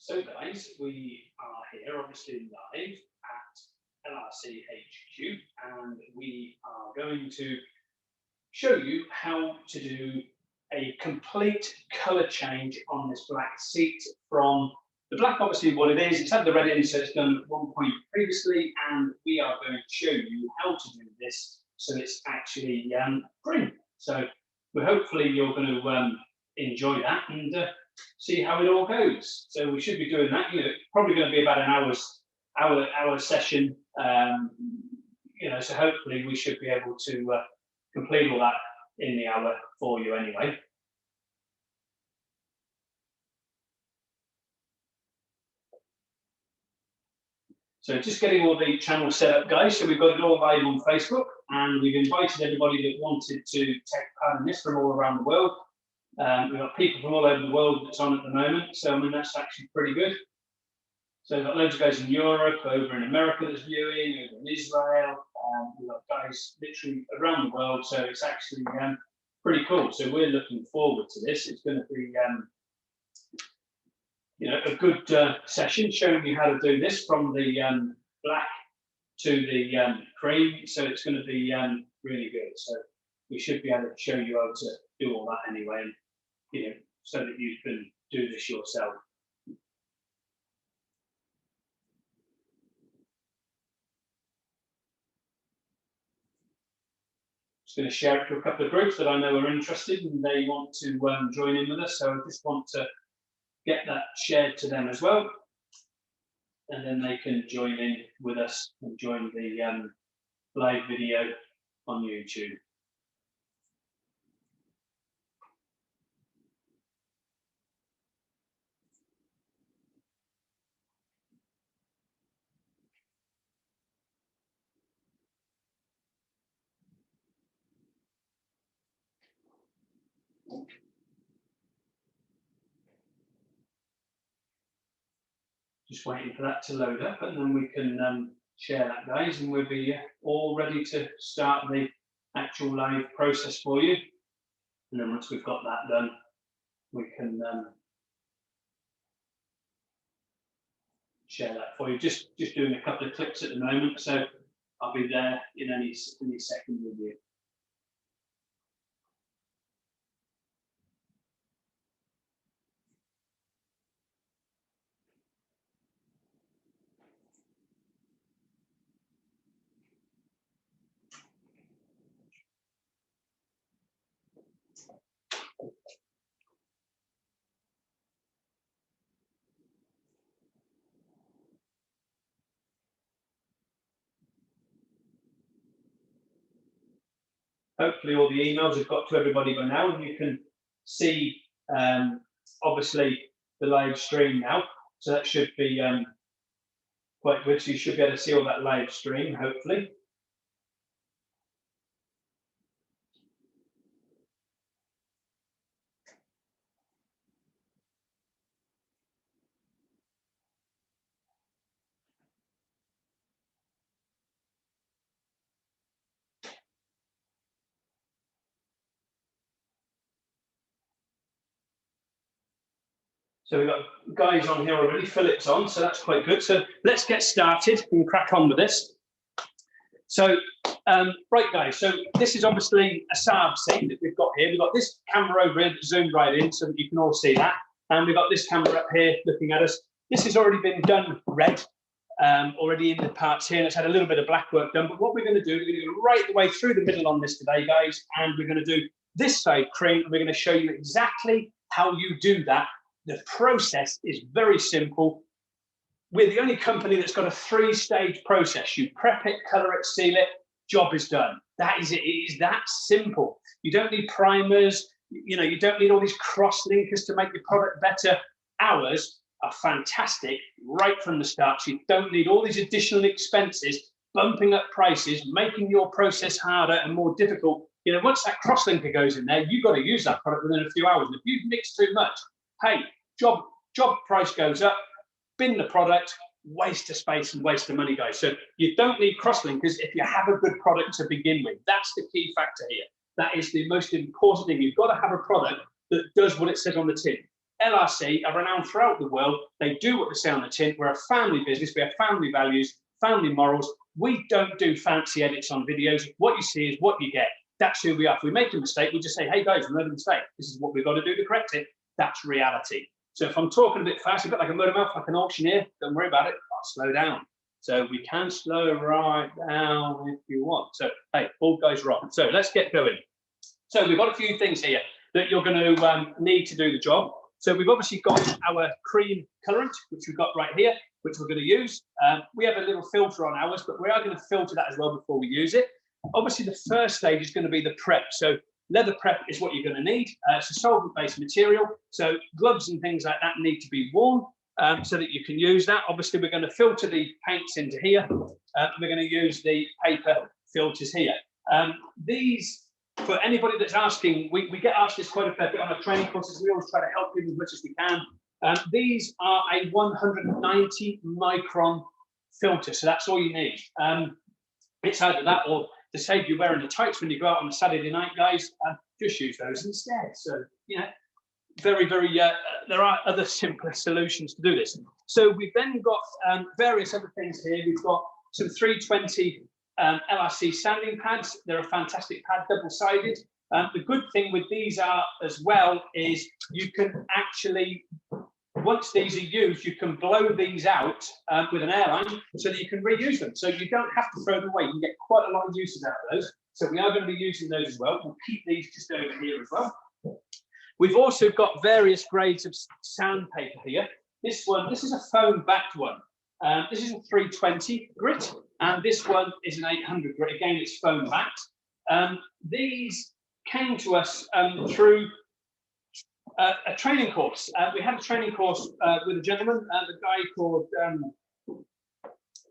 So guys, we are here obviously live at LRC HQ, and we are going to show you how to do a complete colour change on this black seat. From the black, obviously what it is, it's had the red in, so it's done at one point previously, and we are going to show you how to do this so it's actually green. So hopefully you're going to enjoy that and see how it all goes. So we should be doing that. You know, it's probably going to be about an hour session. You know, so hopefully we should be able to complete all that in the hour for you anyway. So just getting all the channels set up, guys. So we've got it all live on Facebook, and we've invited everybody that wanted to take part in this from all around the world. We've got people from all over the world that's on at the moment, so I mean that's actually pretty good. So we've got loads of guys in Europe, over in America that's viewing, over in Israel. We've got guys literally around the world, so it's actually pretty cool. So we're looking forward to this. It's going to be you know, a good session showing you how to do this from the black to the cream. So it's going to be really good. So we should be able to show you how to do all that anyway, and, you know, so that you can do this yourself. Just going to share it to a couple of groups that I know are interested and they want to join in with us. So I just want to get that shared to them as well, and then they can join in with us and join the live video on YouTube. Just waiting for that to load up, and then we can share that, guys, and we'll be all ready to start the actual live process for you. And then once we've got that done, we can share that for you. Just doing a couple of clicks at the moment, so I'll be there in any second with you. Hopefully all the emails have got to everybody by now, and you can see obviously the live stream now. So that should be quite good. So you should be able to see all that live stream, hopefully. So we've got guys on here already, Philip's on, so that's quite good. So let's get started and crack on with this. So, right guys, so this is obviously a Saab seat that we've got here. We've got this camera over here that zoomed right in so that you can all see that. And we've got this camera up here looking at us. This has already been done red, already in the parts here, and it's had a little bit of black work done. But what we're going to do, we're going to go right the way through the middle on this today, guys, and we're going to do this side cream, and we're going to show you exactly how you do that. The process is very simple. We're the only company that's got a 3-stage process. You prep it, colour it, seal it, job is done. That is it. It is that simple. You don't need primers. You know, you don't need all these cross-linkers to make your product better. Ours are fantastic right from the start. So you don't need all these additional expenses, bumping up prices, making your process harder and more difficult. You know, once that cross-linker goes in there, you've got to use that product within a few hours. And if you've mixed too much, hey, job price goes up, bin the product, waste of space and waste of money, guys. So you don't need cross-linkers if you have a good product to begin with. That's the key factor here. That is the most important thing. You've got to have a product that does what it says on the tin. LRC are renowned throughout the world. They do what they say on the tin. We're a family business. We have family values, family morals. We don't do fancy edits on videos. What you see is what you get. That's who we are. If we make a mistake, we just say, hey guys, we made a mistake. This is what we've got to do to correct it. That's reality. So if I'm talking a bit fast, a bit like a motor mouth, like an auctioneer, don't worry about it. I'll slow down. So we can slow right down if you want. So, hey, all goes wrong. So let's get going. So we've got a few things here that you're going to need to do the job. So we've obviously got our cream colorant, which we've got right here, which we're going to use. We have a little filter on ours, but we are going to filter that as well before we use it. Obviously, the first stage is going to be the prep. So leather prep is what you're going to need. It's a solvent-based material. So gloves and things like that need to be worn so that you can use that. Obviously, we're going to filter the paints into here. We're going to use the paper filters here. These, for anybody that's asking, we get asked this quite a fair bit on our training courses. We always try to help people as much as we can. These are a 190 micron filter, so that's all you need. It's either that or to save you wearing the tights when you go out on a Saturday night, guys, just use those instead. So, you know, very, there are other simpler solutions to do this. So we've then got various other things here. We've got some 320 LRC sanding pads. They're a fantastic pad, double-sided. The good thing with these are as well is you can actually, once these are used, you can blow these out with an airline so that you can reuse them. So you don't have to throw them away. You can get quite a lot of uses out of those. So we are going to be using those as well. We'll keep these just over here as well. We've also got various grades of sandpaper here. This is a foam-backed one. This is a 320 grit, and this one is an 800 grit. Again, it's foam-backed. These came to us through a training course. We had a training course with a gentleman, a guy called,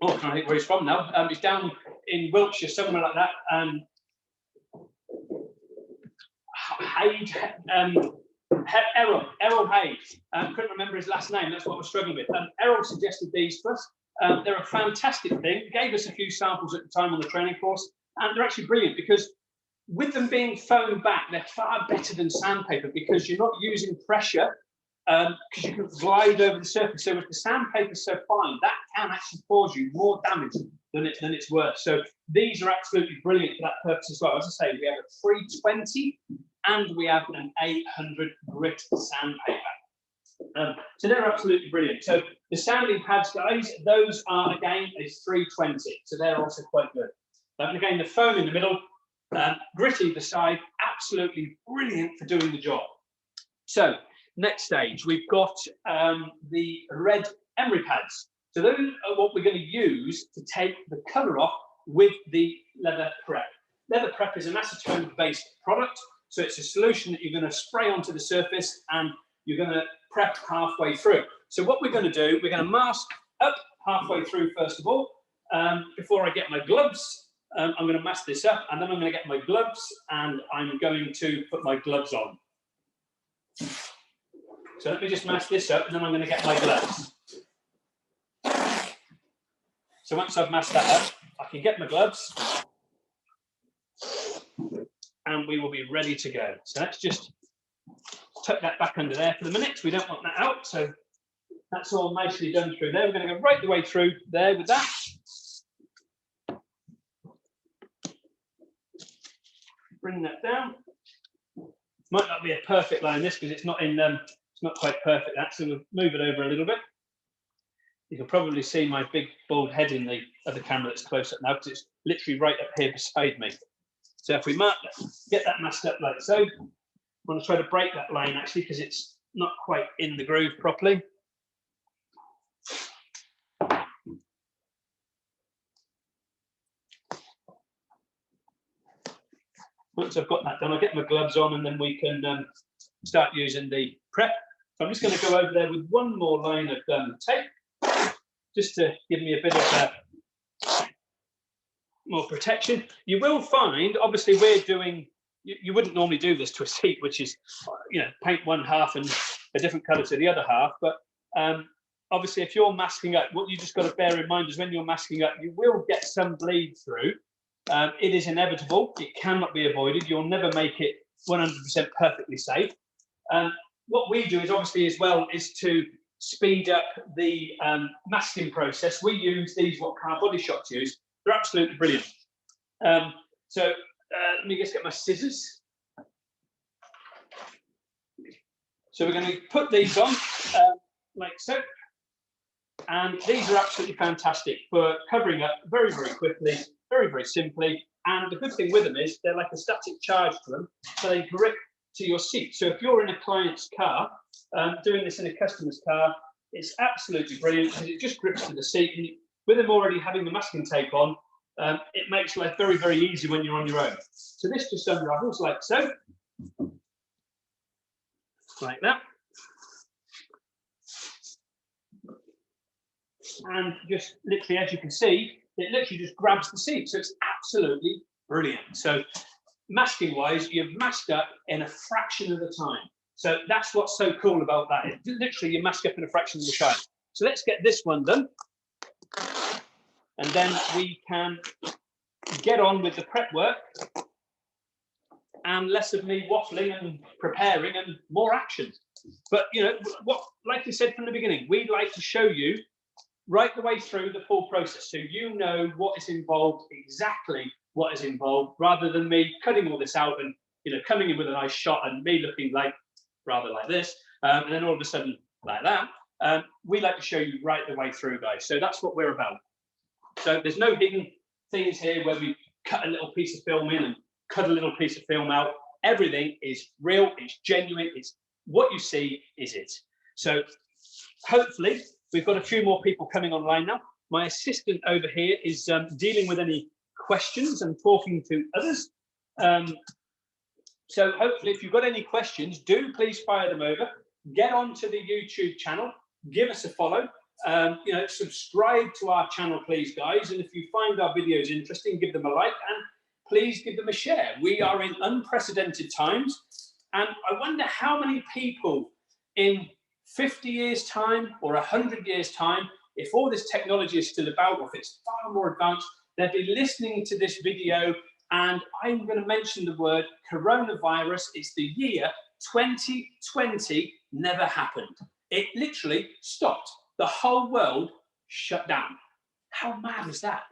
I can't think where he's from now. He's down in Wiltshire, somewhere like that. Errol Hayes. Couldn't remember his last name. That's what we're struggling with. Errol suggested these to us. They're a fantastic thing. Gave us a few samples at the time on the training course, and they're actually brilliant because with them being foam back, they're far better than sandpaper because you're not using pressure because you can glide over the surface. So if the sandpaper's so fine, that can actually cause you more damage than it's worth. So these are absolutely brilliant for that purpose as well. As I say, we have a 320 and we have an 800 grit sandpaper. So they're absolutely brilliant. So the sanding pads, guys, those are again a 320. So they're also quite good. And again, the foam in the middle, gritty the side, absolutely brilliant for doing the job. So next stage, we've got the red emery pads. So those are what we're going to use to take the colour off with the leather prep. Leather prep is an acetone-based product, so it's a solution that you're going to spray onto the surface and you're going to prep halfway through. So what we're going to do, we're going to mask up halfway through first of all. Before I get my gloves, I'm going to mask this up, and then I'm going to get my gloves, and I'm going to put my gloves on. So let me just mask this up, and then I'm going to get my gloves. So once I've masked that up, I can get my gloves, and we will be ready to go. So let's just tuck that back under there for the minute. We don't want that out, so that's all nicely done through there. We're going to go right the way through there with that. Bring that down. Might not be a perfect line this because it's not in it's not quite perfect that, so we'll move it over a little bit. You can probably see my big bald head in the other camera that's close up now because it's literally right up here beside me. So if we get that masked up like so, I'm going to try to break that line actually because it's not quite in the groove properly. Once I've got that done, I'll get my gloves on and then we can start using the prep. So I'm just going to go over there with one more line of tape, just to give me a bit of more protection. You will find, obviously, we're doing, you wouldn't normally do this to a seat, which is, you know, paint one half and a different colour to the other half. But obviously, if you're masking up, what you just got to bear in mind is when you're masking up, you will get some bleed through. It is inevitable. It cannot be avoided. You'll never make it 100% perfectly safe. what we do is obviously as well is to speed up the masking process. We use these, what car body shops use. They're absolutely brilliant. So let me just get my scissors. So we're going to put these on like so. And these are absolutely fantastic for covering up very, very quickly, very, very simply. And the good thing with them is they're like a static charge to them, so they grip to your seat. So if you're in a client's car, doing this in a customer's car, it's absolutely brilliant because it just grips to the seat. And with them already having the masking tape on, it makes life very, very easy when you're on your own. So this just unravels like so, like that. And just literally, as you can see, it literally just grabs the seat. So it's absolutely brilliant. So masking wise, you've masked up in a fraction of the time. So that's what's so cool about that. It, literally, you mask up in a fraction of the time. So let's get this one done. And then we can get on with the prep work and less of me waffling and preparing and more action. But, you know, what, like you said from the beginning, we'd like to show you right the way through the full process, so you know what is involved, exactly what is involved, rather than me cutting all this out and, you know, coming in with a nice shot and me looking like rather like this, and then all of a sudden like that. We like to show you right the way through, guys. So that's what we're about. So there's no hidden things here where we cut a little piece of film in and cut a little piece of film out. Everything is real, it's genuine, it's what you see is it. So hopefully we've got a few more people coming online now. My assistant over here is dealing with any questions and talking to others. So hopefully if you've got any questions, do please fire them over. Get onto the YouTube channel, give us a follow. You know, subscribe to our channel, please, guys. And if you find our videos interesting, give them a like and please give them a share. We are in unprecedented times. And I wonder how many people in 50 years' time or 100 years' time, if all this technology is still about, or if it's far more advanced, they'll be listening to this video. And I'm going to mention the word coronavirus. It's the year 2020 never happened. It literally stopped. The whole world shut down. How mad is that?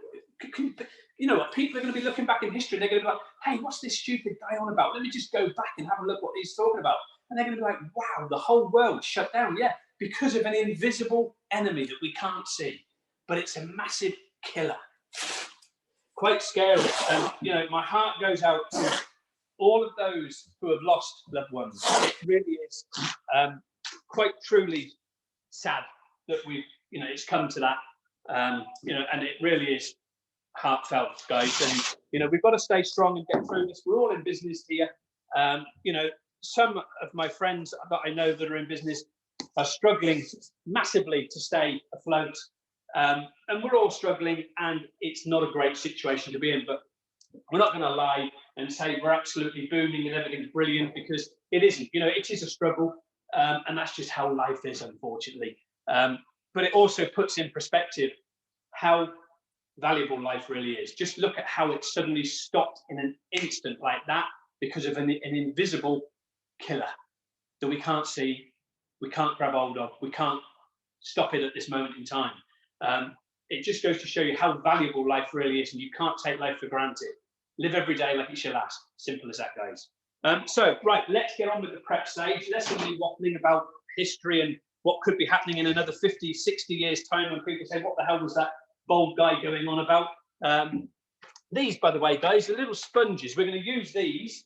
You know what? People are going to be looking back in history and they're going to be like, hey, what's this stupid guy on about? Let me just go back and have a look what he's talking about. And they're going to be like, wow, the whole world shut down. Yeah, because of an invisible enemy that we can't see. But it's a massive killer. Quite scary. And, you know, my heart goes out to all of those who have lost loved ones. It really is quite truly sad that we've, you know, it's come to that. You know, and it really is heartfelt, guys. And, you know, we've got to stay strong and get through this. We're all in business here. You know, some of my friends that I know that are in business are struggling massively to stay afloat. And we're all struggling, and it's not a great situation to be in. But we're not going to lie and say we're absolutely booming and everything's brilliant, because it isn't. You know, it is a struggle, and that's just how life is, unfortunately. But it also puts in perspective how valuable life really is. Just look at how it suddenly stopped in an instant like that because of an invisible killer that we can't see, we can't grab hold of, we can't stop it at this moment in time. It just goes to show you how valuable life really is, and you can't take life for granted. Live every day like it's your last. Simple as that, guys. So, right, let's get on with the prep stage. Let's be waffling about history and what could be happening in another 50, 60 years' time when people say, what the hell was that bold guy going on about? These, by the way, guys, are little sponges. We're going to use these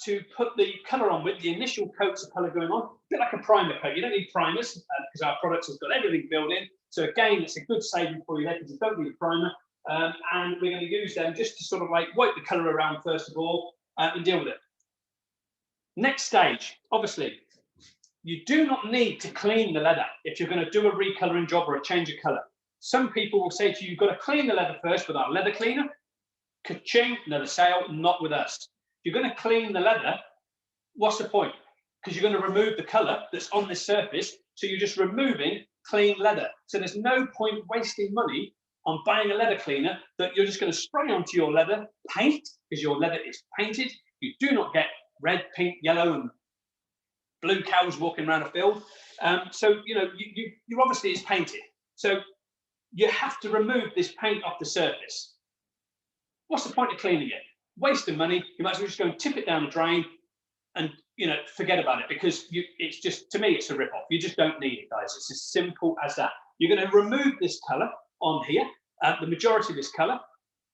to put the colour on with, the initial coats of colour going on. A bit like a primer coat. You don't need primers because our products have got everything built in. So again, it's a good saving for you there because you don't need a primer. And we're going to use them just to sort of like wipe the colour around first of all and deal with it. Next stage, obviously, you do not need to clean the leather if you're going to do a recolouring job or a change of colour. Some people will say to you, you've got to clean the leather first with our leather cleaner. Ka-ching, another sale, not with us. If you're going to clean the leather, what's the point? Because you're going to remove the colour that's on this surface, so you're just removing clean leather. So there's no point wasting money on buying a leather cleaner that you're just going to spray onto your leather, paint, because your leather is painted. You do not get red, pink, yellow, and blue cows walking around a field. So, you know, you obviously it's painted. So you have to remove this paint off the surface. What's the point of cleaning it? Waste of money. You might as well just go and tip it down the drain and, you know, forget about it, because it's just, to me, it's a rip-off. You just don't need it, guys. It's as simple as that. You're going to remove this colour on here, the majority of this colour,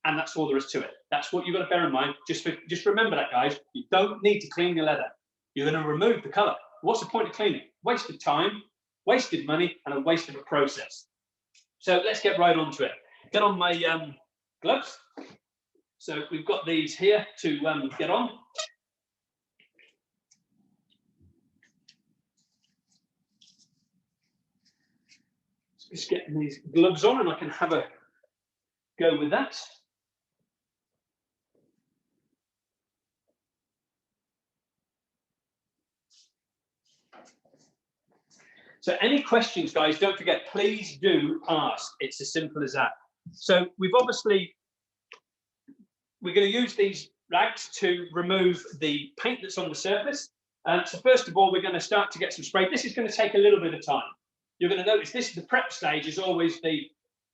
and that's all there is to it. That's what you've got to bear in mind. Just remember that, guys. You don't need to clean your leather. You're going to remove the colour. What's the point of cleaning? Wasted time, wasted money, and a waste of a process. So let's get right onto it. Get on my gloves. So we've got these here to get on. Just getting these gloves on and I can have a go with that. So any questions, guys, don't forget, please do ask. It's as simple as that. So we're going to use these rags to remove the paint that's on the surface. So first of all, we're going to start to get some spray. This is going to take a little bit of time. You're going to notice this, the prep stage, is always the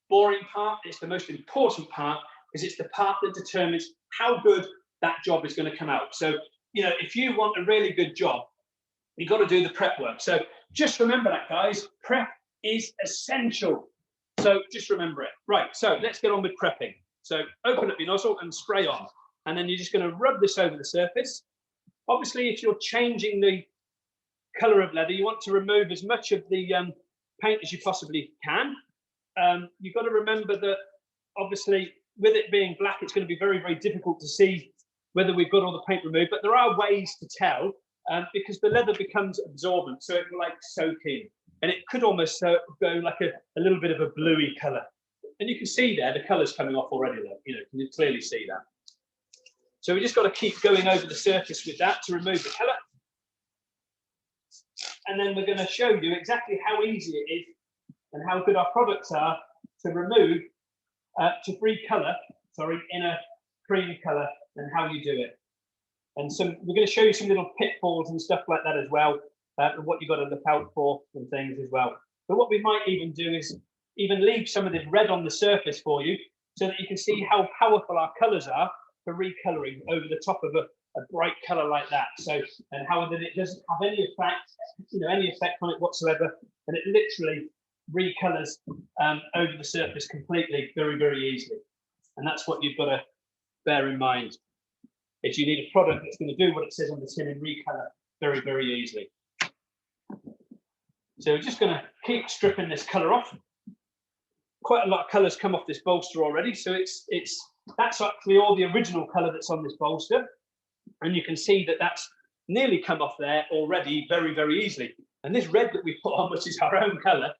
boring part. It's the most important part, because it's the part that determines how good that job is going to come out. So, you know, if you want a really good job, you've got to do the prep work. So just remember that, guys. Prep is essential. So just remember it. Right, so let's get on with prepping. So open up your nozzle and spray on. And then you're just going to rub this over the surface. Obviously, if you're changing the colour of leather, you want to remove as much of the paint as you possibly can. You've got to remember that, obviously, with it being black, it's going to be very, very difficult to see whether we've got all the paint removed. But there are ways to tell, because the leather becomes absorbent, so it will like soak in. And it could almost go like a little bit of a bluey colour. And you can see there, the colour's coming off already, though. You know, you can clearly see that. So we just got to keep going over the surface with that to remove the colour. And then we're going to show you exactly how easy it is and how good our products are to remove, to recolour, in a cream colour, and how you do it. And we're going to show you some little pitfalls and stuff like that as well, and what you've got to look out for and things as well. But what we might even do is even leave some of this red on the surface for you, so that you can see how powerful our colours are for recolouring over the top of a bright colour like that. So, and how that it doesn't have any effect, any effect on it whatsoever, and it literally recolours over the surface completely, very, very easily. And that's what you've got to bear in mind. Is you need a product that's going to do what it says on the tin and recolour very, very easily. So we're just going to keep stripping this colour off. Quite a lot of colours come off this bolster already, so that's actually all the original colour that's on this bolster, and you can see that that's nearly come off there already very, very easily. And this red that we put on, which is our own colour,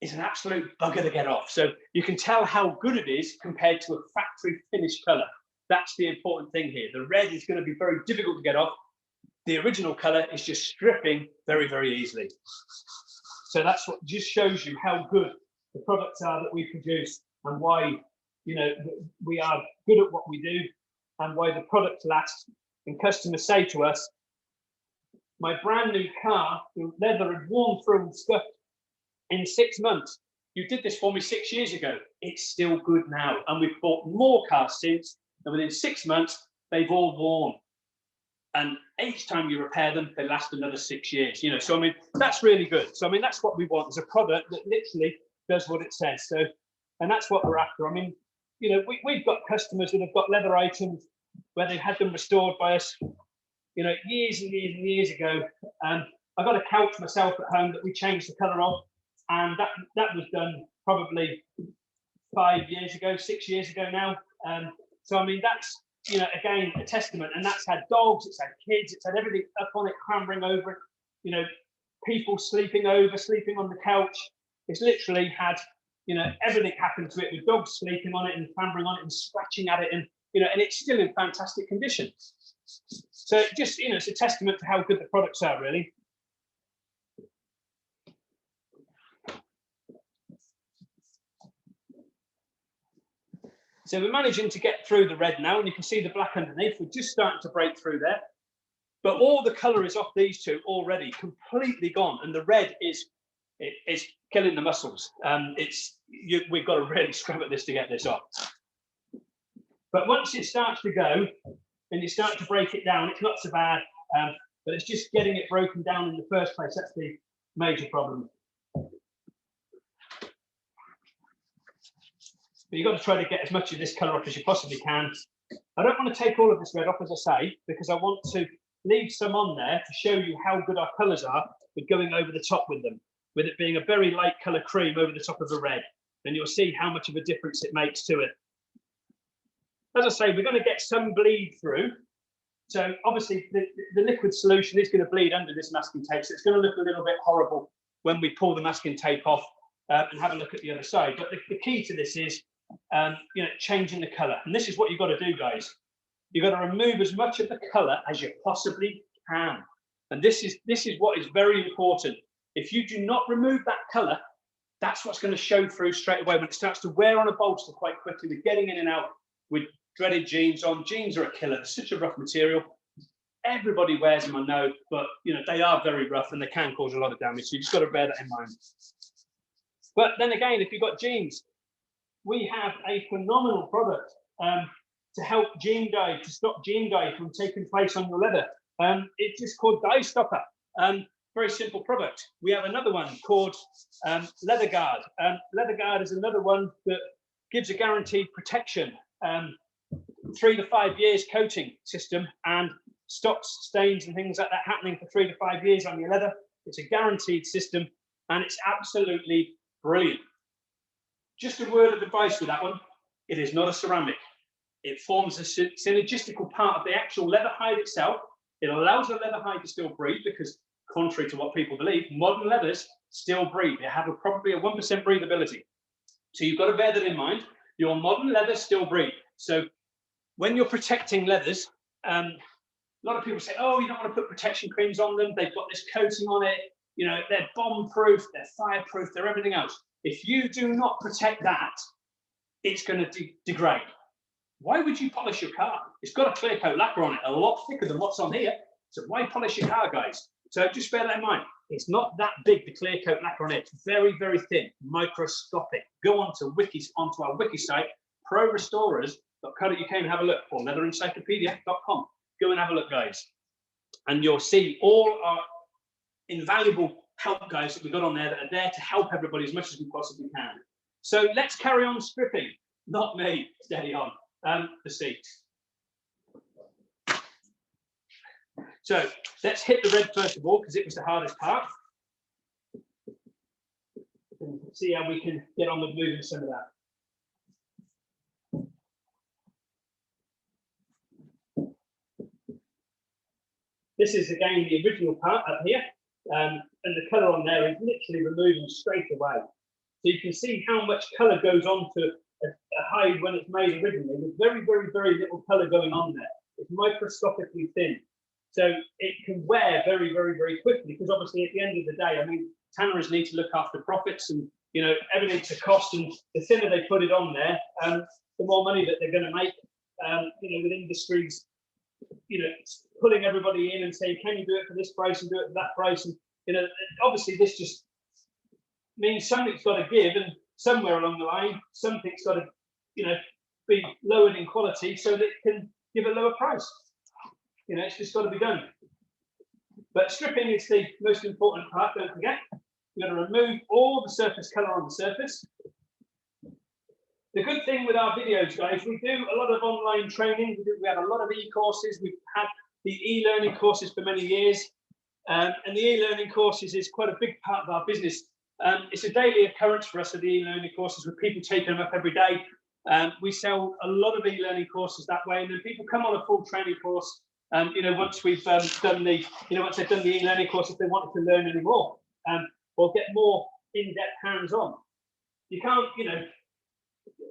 is an absolute bugger to get off. So you can tell how good it is compared to a factory finished colour. That's the important thing here. The red is going to be very difficult to get off. The original colour is just stripping very, very easily. So that's what just shows you how good the products are that we produce, and why, we are good at what we do, and why the products last. And customers say to us, my brand new car, the leather had worn through and scuffed in 6 months. You did this for me 6 years ago. It's still good now. And we've bought more cars since, and within 6 months, they've all worn. And each time you repair them, they last another 6 years. So I mean, that's really good. So I mean, that's what we want, is a product that literally does what it says. So, and that's what we're after. I mean, we've got customers that have got leather items where they've had them restored by us, years and years and years ago. I got a couch myself at home that we changed the colour of, and that was done probably 5 years ago, 6 years ago now. So I mean, that's again a testament, and that's had dogs, it's had kids, it's had everything up on it, clambering over it. People sleeping on the couch. It's literally had everything happen to it, with dogs sleeping on it and clambering on it and scratching at it, and and it's still in fantastic condition. So just it's a testament to how good the products are, really. So we're managing to get through the red now, and you can see the black underneath. We're just starting to break through there. But all the colour is off these two already, completely gone, and the red is killing the muscles. We've got to really scrub at this to get this off. But once it starts to go and you start to break it down, it's not so bad. But it's just getting it broken down in the first place. That's the major problem. But you've got to try to get as much of this colour off as you possibly can. I don't want to take all of this red off, as I say, because I want to leave some on there to show you how good our colours are with going over the top with them, with it being a very light colour cream over the top of a red. And you'll see how much of a difference it makes to it. As I say, we're going to get some bleed through. So obviously the liquid solution is going to bleed under this masking tape. So it's going to look a little bit horrible when we pull the masking tape off and have a look at the other side. But the key to this is, changing the colour. And this is what you've got to do, guys. You've got to remove as much of the colour as you possibly can. And this is what is very important. If you do not remove that colour, that's what's going to show through straight away when it starts to wear on a bolster quite quickly. We're getting in and out with dreaded jeans on. Jeans are a killer. They're such a rough material. Everybody wears them, I know, but they are very rough and they can cause a lot of damage. So you just got to bear that in mind. But then again, if you've got jeans, we have a phenomenal product to help gene dye, to stop gene dye from taking place on your leather. It's just called Dye Stopper. Very simple product. We have another one called Leather Guard. Leather Guard is another one that gives a guaranteed protection, 3 to 5 years coating system, and stops stains and things like that happening for 3 to 5 years on your leather. It's a guaranteed system, and it's absolutely brilliant. Just a word of advice with that one: it is not a ceramic. It forms a synergistical part of the actual leather hide itself. It allows the leather hide to still breathe, because contrary to what people believe, modern leathers still breathe. They have probably a 1% breathability. So you've got to bear that in mind. Your modern leathers still breathe. So when you're protecting leathers, a lot of people say, oh, you don't want to put protection creams on them. They've got this coating on it. They're bomb-proof, they're fireproof, they're everything else. If you do not protect that, it's going to degrade. Why would you polish your car? It's got a clear coat lacquer on it, a lot thicker than what's on here. So why polish your car, guys? So just bear that in mind. It's not that big, the clear coat lacquer on it. It's very, very thin, microscopic. Go onto our wiki site, prorestorers.co.uk, and have a look, or leatherencyclopedia.com. Go and have a look, guys. And you'll see all our invaluable help guys that we've got on there that are there to help everybody as much as we possibly can. So let's carry on stripping. Not me, steady on. The seat. So let's hit the red first of all, because it was the hardest part. And see how we can get on with moving some of that. This is again the original part up here, and the colour on there is literally removing straight away. So you can see how much colour goes on to a hide when it's made originally. There's very, very, very little colour going on there. It's microscopically thin. So it can wear very, very, very quickly, because obviously at the end of the day, tanners need to look after profits, and everything's a cost, and the thinner they put it on there, the more money that they're going to make. With industries, pulling everybody in and saying, can you do it for this price and do it for that price? And obviously this just means something's got to give, and somewhere along the line, something's got to, be lowered in quality so that it can give a lower price. It's just got to be done. But stripping is the most important part, don't forget. You've got to remove all the surface colour on the surface. The good thing with our videos, guys, we do a lot of online training. We have a lot of e-courses. We've had the e-learning courses for many years. And the e-learning courses is quite a big part of our business. It's a daily occurrence for us, of the e-learning courses, with people taking them up every day. We sell a lot of e-learning courses that way, and then people come on a full training course. Once we've done the, once they've done the e-learning course, if they wanted to learn any more, or get more in-depth hands-on. You can't,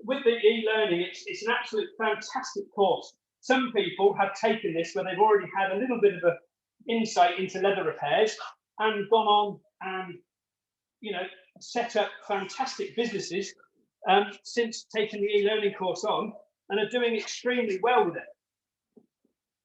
with the e-learning, it's an absolute fantastic course. Some people have taken this where they've already had a little bit of an insight into leather repairs and gone on and, set up fantastic businesses since taking the e-learning course on, and are doing extremely well with it.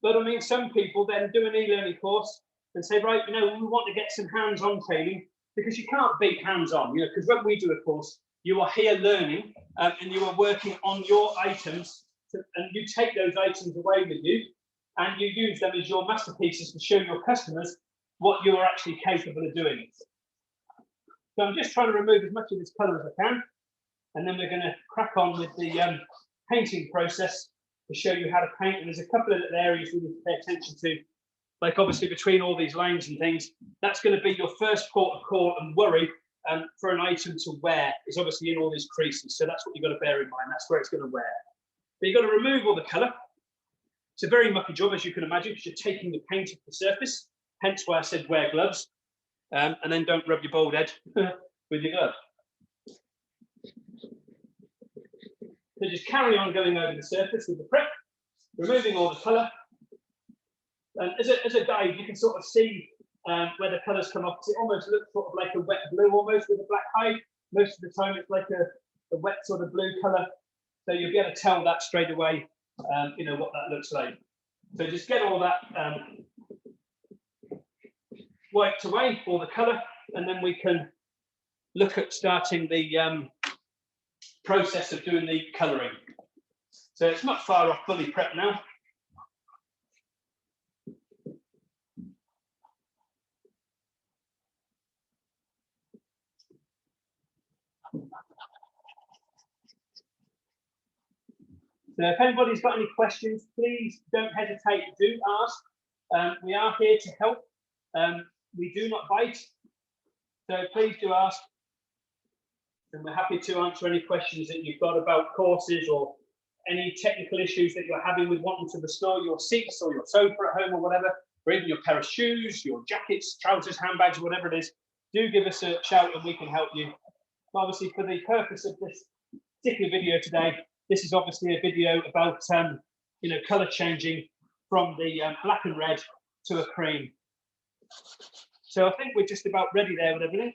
But I mean, some people then do an e-learning course and say, right, you know, we want to get some hands-on training, because you can't beat hands-on, you know, because when we do a course, you are here learning and you are working on your items, and you take those items away with you and you use them as your masterpieces to show your customers what you are actually capable of doing. So I'm just trying to remove as much of this colour as I can, and then we're going to crack on with the painting process to show you how to paint. And there's a couple of little areas we need to pay attention to, like obviously between all these lines and things. That's going to be your first port of call and worry for an item to wear, is obviously in all these creases. So that's what you've got to bear in mind. That's where it's going to wear. But you've got to remove all the colour. It's a very mucky job, as you can imagine, because you're taking the paint off the surface. Hence why I said wear gloves. And then don't rub your bald head with your glove. So just carry on going over the surface with the prep, removing all the colour. And as a guide, you can sort of see where the colours come off. It almost looks sort of like a wet blue, almost with a black hide. Most of the time, it's like a wet sort of blue colour. So you'll be able to tell that straight away, you know, what that looks like. So just get all that wiped away, all the colour, and then we can look at starting the process of doing the colouring. So it's not far off fully prepped now. So if anybody's got any questions, please don't hesitate, do ask. We are here to help. We do not bite, so please do ask. And we're happy to answer any questions that you've got about courses or any technical issues that you're having with wanting to restore your seats or your sofa at home or whatever, or even your pair of shoes, your jackets, trousers, handbags, whatever it is. Do give us a shout and we can help you. Obviously, for the purpose of this particular video today, this is obviously a video about you know, colour changing from the black and red to a cream. So I think we're just about ready there with everything.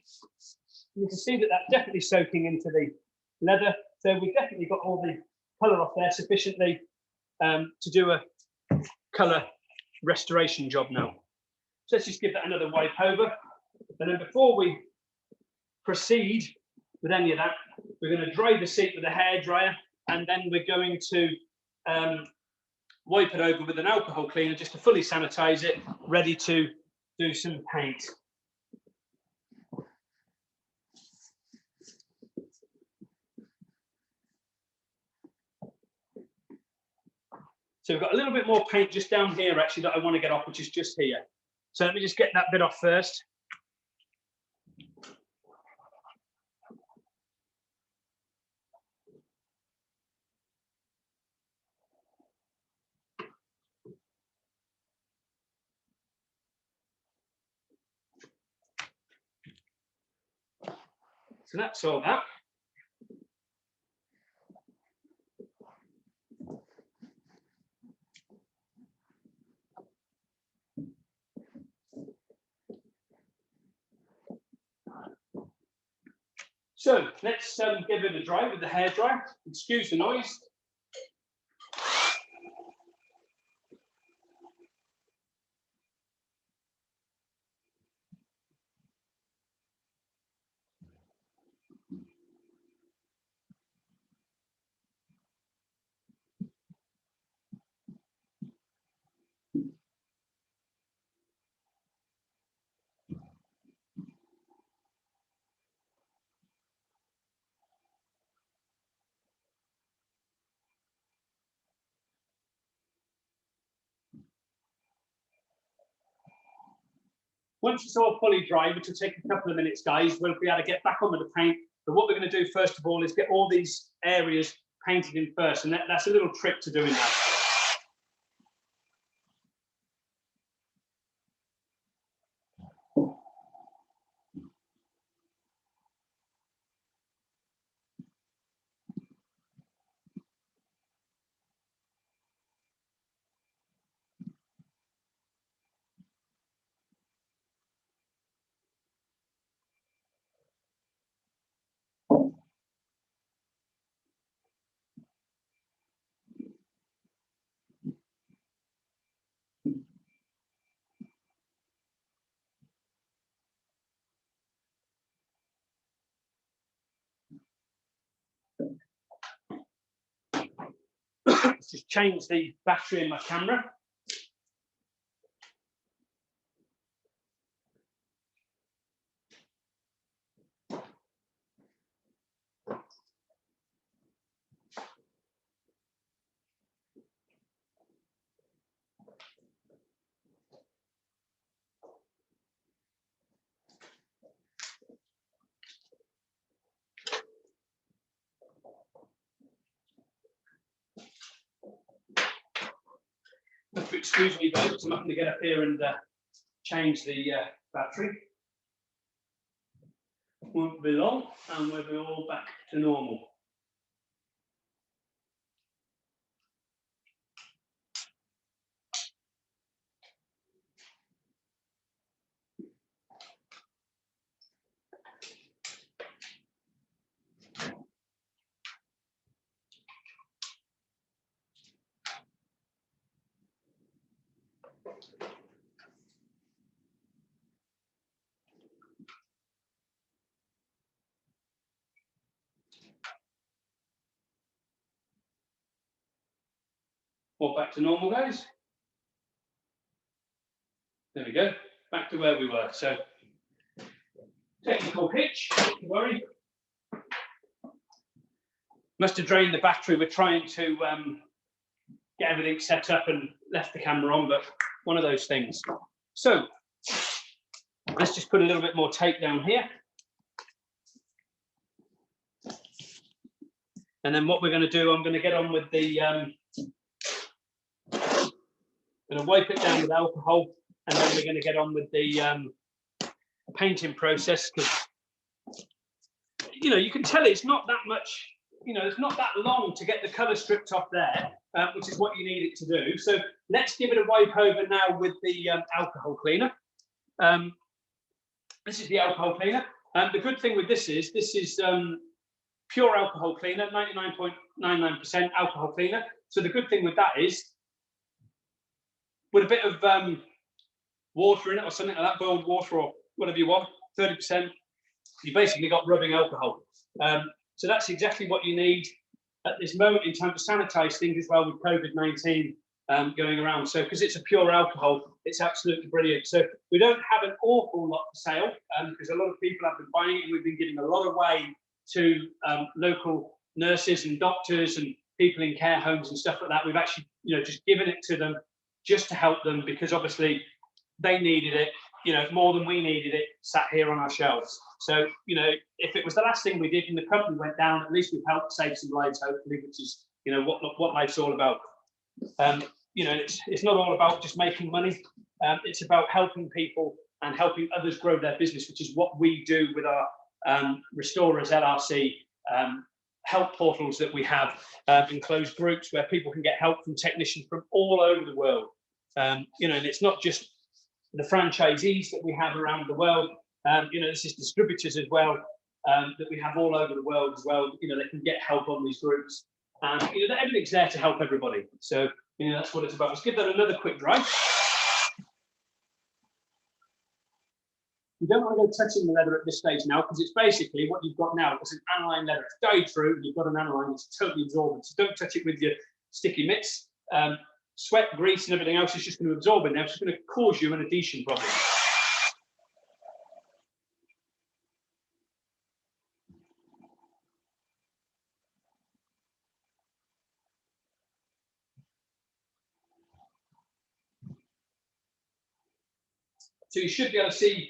You can see that that's definitely soaking into the leather. So we've definitely got all the colour off there sufficiently to do a colour restoration job now. So let's just give that another wipe over. And then before we proceed with any of that, we're going to dry the seat with a hairdryer, and then we're going to wipe it over with an alcohol cleaner just to fully sanitize it, ready to do some paint. So we've got a little bit more paint just down here actually that I want to get off, which is just here. So let me just get that bit off first. So that's all that. So let's give it a dry with the hairdryer. Excuse the noise. Once it's all fully dry, which will take a couple of minutes, guys, we'll be able to get back on with the paint. But what we're going to do first of all is get all these areas painted in first, and that's a little trick to doing that. Let's just change the battery in my camera. Excuse me, guys, I'm not going to get up here and change the battery. Won't be long, and we'll be all back to normal. All back to normal, guys. There we go, back to where we were. So, technical hitch, don't worry. Must have drained the battery. We're trying to get everything set up and left the camera on, but one of those things. So, let's just put a little bit more tape down here. And then what we're going to do, I'm going to get on with the, going to wipe it down with alcohol, and then we're going to get on with the painting process, because, you know, you can tell it's not that much, you know, it's not that long to get the colour stripped off there, which is what you need it to do. So let's give it a wipe over now with the alcohol cleaner. This is the alcohol cleaner. And the good thing with this is pure alcohol cleaner, 99.99% alcohol cleaner. So the good thing with that is, with a bit of water in it or something like that, boiled water or whatever you want, 30%, you basically got rubbing alcohol. So that's exactly what you need at this moment in time to sanitize things as well with COVID-19 going around. So because it's a pure alcohol, it's absolutely brilliant. So we don't have an awful lot for sale because a lot of people have been buying it, and we've been giving a lot away to local nurses and doctors and people in care homes and stuff like that. We've actually, you know, just given it to them just to help them, because obviously they needed it, you know, more than we needed it sat here on our shelves. So, you know, if it was the last thing we did and the company went down, at least we've helped save some lives, hopefully, which is, you know, what life's all about. You know, it's not all about just making money. It's about helping people and helping others grow their business, which is what we do with our Restorers LRC help portals that we have, enclosed groups where people can get help from technicians from all over the world. You know, and it's not just the franchisees that we have around the world. You know, this is distributors as well that we have all over the world as well. You know, they can get help on these groups, and you know, everything's there to help everybody. So you know, that's what it's about. Let's give that another quick dry. You don't want to go touching the leather at this stage now, because it's basically what you've got now. It's an aniline leather. It's dyed through, and you've got an aniline that's totally absorbent. So don't touch it with your sticky mitts. Sweat, grease, and everything else is just going to absorb in there. It's just going to cause you an adhesion problem. So you should be able to see,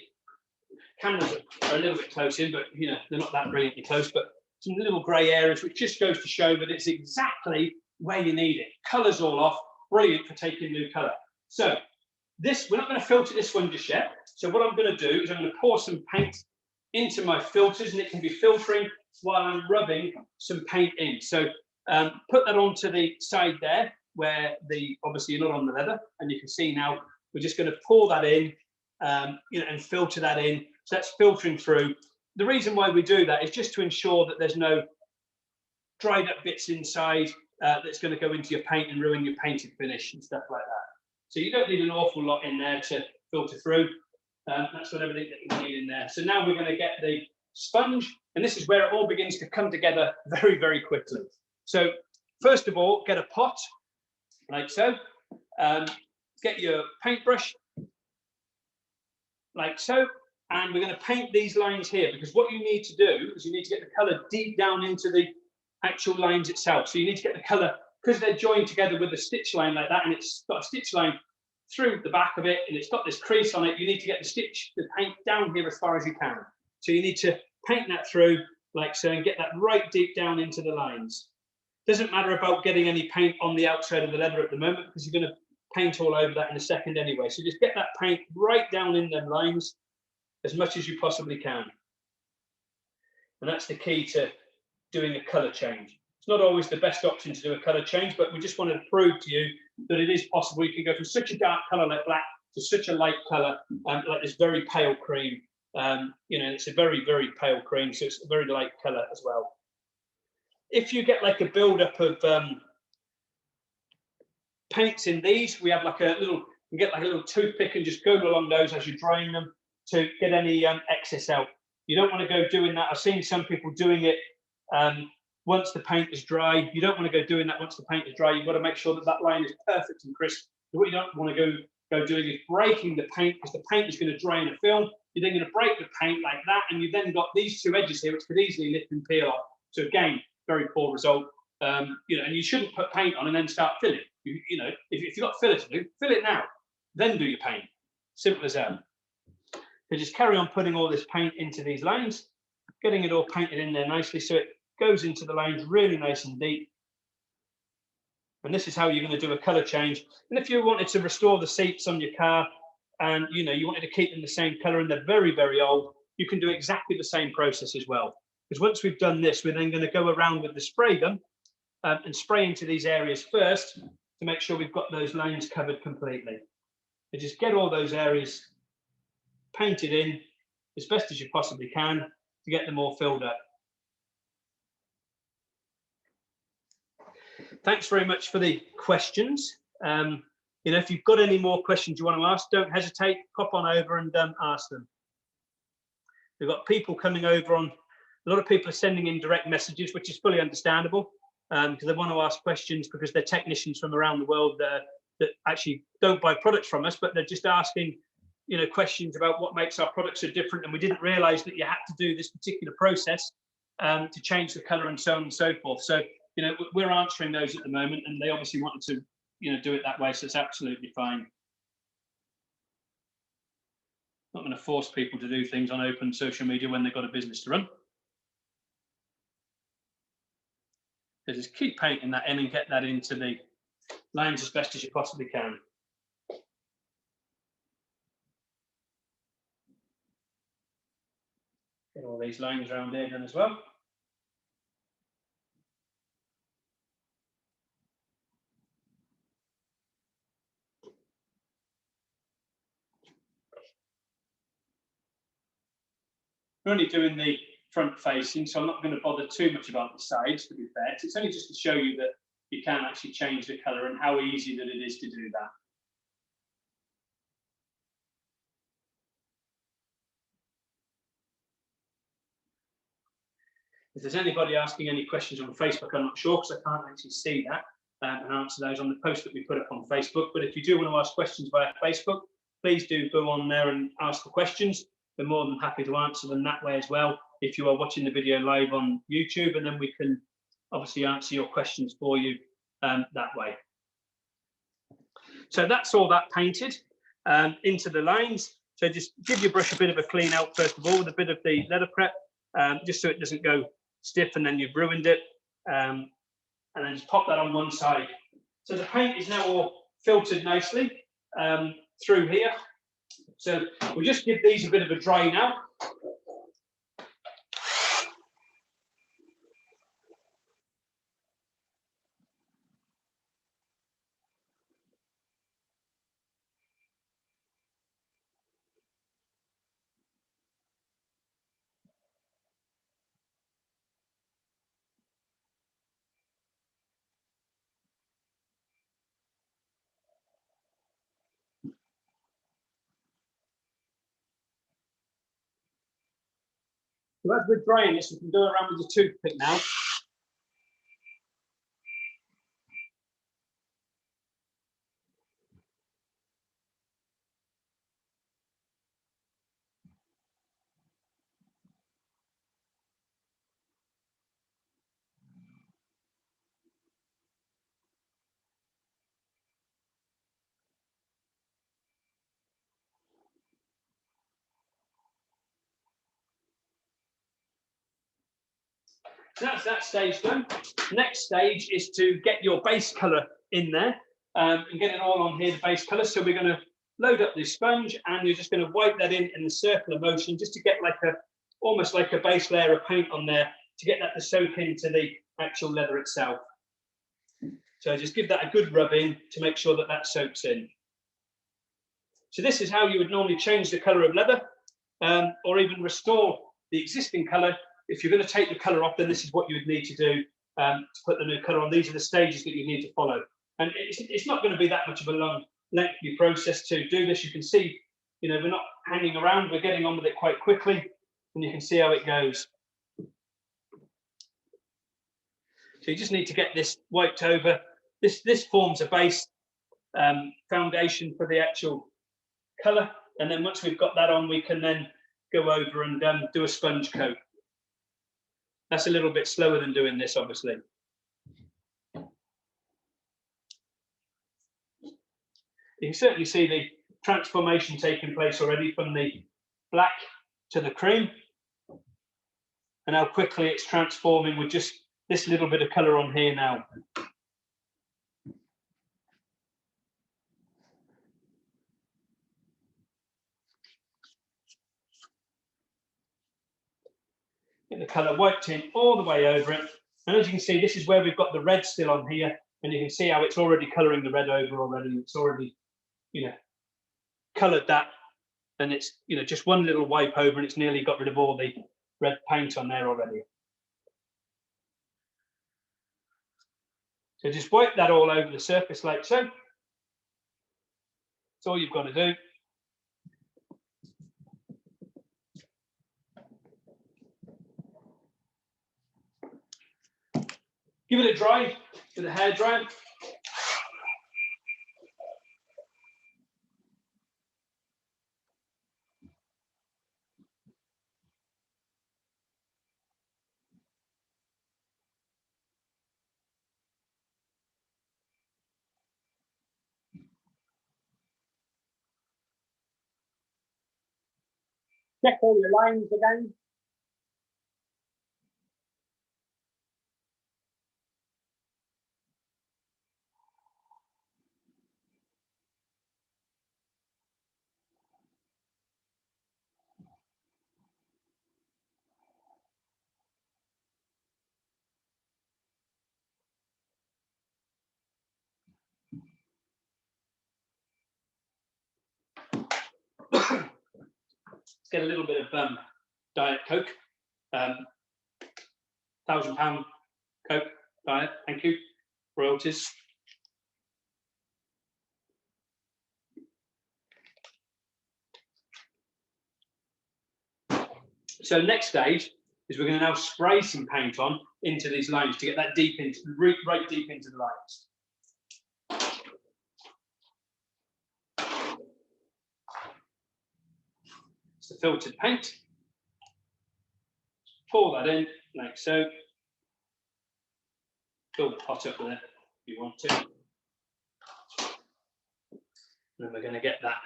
cameras are a little bit close in, but you know, they're not that brilliantly close, but some little grey areas, which just goes to show that it's exactly where you need it. Colour's all off, brilliant for taking new colour. So this, we're not going to filter this one just yet. So what I'm going to do is I'm going to pour some paint into my filters, and it can be filtering while I'm rubbing some paint in. So put that onto the side there, where obviously you're not on the leather, and you can see now we're just going to pour that in, you know, and filter that in. So that's filtering through. The reason why we do that is just to ensure that there's no dried up bits inside that's going to go into your paint and ruin your painted finish and stuff like that. So you don't need an awful lot in there to filter through. That's what everything that you need in there. So now we're going to get the sponge, and this is where it all begins to come together very, very quickly. So first of all, get a pot, like so. Get your paintbrush, like so. And we're going to paint these lines here, because what you need to do is you need to get the colour deep down into the actual lines itself. So you need to get the colour, because they're joined together with a stitch line like that, and it's got a stitch line through the back of it, and it's got this crease on it. You need to get the paint down here as far as you can. So you need to paint that through like so and get that right deep down into the lines. Doesn't matter about getting any paint on the outside of the leather at the moment, because you're going to paint all over that in a second anyway. So just get that paint right down in them lines as much as you possibly can. And that's the key to doing a colour change. It's not always the best option to do a colour change, but we just wanted to prove to you that it is possible. You can go from such a dark colour like black to such a light colour, like this very pale cream. You know, it's a very, very pale cream, so it's a very light colour as well. If you get like a build-up of paints in these, we have like a little, you get like a little toothpick and just go along those as you're drying them to get any excess out. You don't want to go doing that. I've seen some people doing it once the paint is dry. You don't want to go doing that once the paint is dry. You've got to make sure that that line is perfect and crisp. What you don't want to go doing is breaking the paint, because the paint is going to dry in a film. You're then going to break the paint like that, and you've then got these two edges here, which could easily lift and peel off. So again, very poor result. You know, and you shouldn't put paint on and then start filling. You know, if you've got filler to do, fill it now, then do your paint. Simple as that. So just carry on putting all this paint into these lines, getting it all painted in there nicely so it goes into the lines really nice and deep. And this is how you're going to do a colour change. And if you wanted to restore the seats on your car and you know you wanted to keep them the same colour and they're very, very old, you can do exactly the same process as well. Because once we've done this, we're then going to go around with the spray gun and spray into these areas first to make sure we've got those lines covered completely. So just get all those areas painted in as best as you possibly can to get them all filled up. Thanks very much for the questions. You know, if you've got any more questions you want to ask, don't hesitate, pop on over and ask them. We've got people coming over on, a lot of people are sending in direct messages, which is fully understandable because they want to ask questions because they're technicians from around the world that actually don't buy products from us, but they're just asking, you know, questions about what makes our products so different. And we didn't realize that you had to do this particular process to change the color and so on and so forth. So, you know, we're answering those at the moment, and they obviously wanted to, you know, do it that way. So it's absolutely fine. Not going to force people to do things on open social media when they've got a business to run. So just keep painting that in and get that into the lines as best as you possibly can. Get all these lines around here done as well. We're only doing the front facing, so I'm not going to bother too much about the sides, to be fair. It's only just to show you that you can actually change the colour and how easy that it is to do that. If there's anybody asking any questions on Facebook, I'm not sure because I can't actually see that and answer those on the post that we put up on Facebook. But if you do want to ask questions via Facebook, please do go on there and ask the questions. We're more than happy to answer them that way as well. If you are watching the video live on YouTube, and then we can obviously answer your questions for you that way. So that's all that painted into the lines. So just give your brush a bit of a clean out first of all with a bit of the leather prep, just so it doesn't go stiff and then you've ruined it. And then just pop that on one side. So the paint is now all filtered nicely through here. So we'll just give these a bit of a dry now. So as we're drying this, we can go around with the toothpick now. So that's that stage done. Next stage is to get your base colour in there and get it all on here, the base colour. So we're going to load up this sponge and you're just going to wipe that in the circular motion just to get like almost like a base layer of paint on there to get that to soak into the actual leather itself. So just give that a good rub in to make sure that that soaks in. So this is how you would normally change the colour of leather or even restore the existing colour. If you're going to take the colour off, then this is what you would need to do to put the new colour on. These are the stages that you need to follow. And it's not going to be that much of a long, lengthy process to do this. You can see, you know, we're not hanging around. We're getting on with it quite quickly. And you can see how it goes. So you just need to get this wiped over. This forms a base foundation for the actual colour. And then once we've got that on, we can then go over and do a sponge coat. That's a little bit slower than doing this, obviously. You can certainly see the transformation taking place already from the black to the cream. And how quickly it's transforming with just this little bit of colour on here now. Get the colour wiped in all the way over it. And as you can see, this is where we've got the red still on here. And you can see how it's already colouring the red over already. It's already, you know, coloured that. And it's, you know, just one little wipe over and it's nearly got rid of all the red paint on there already. So just wipe that all over the surface like so. That's all you've got to do. Give it a dry with a hairdryer. Check all your lines again. Let's get a little bit of Diet Coke. £1,000 Coke Diet, thank you. Royalties. So next stage is we're going to now spray some paint on into these lines to get that deep into, right deep into the lines. It's the filtered paint. Pour that in like so. Fill the pot up with it if you want to. And then we're going to get that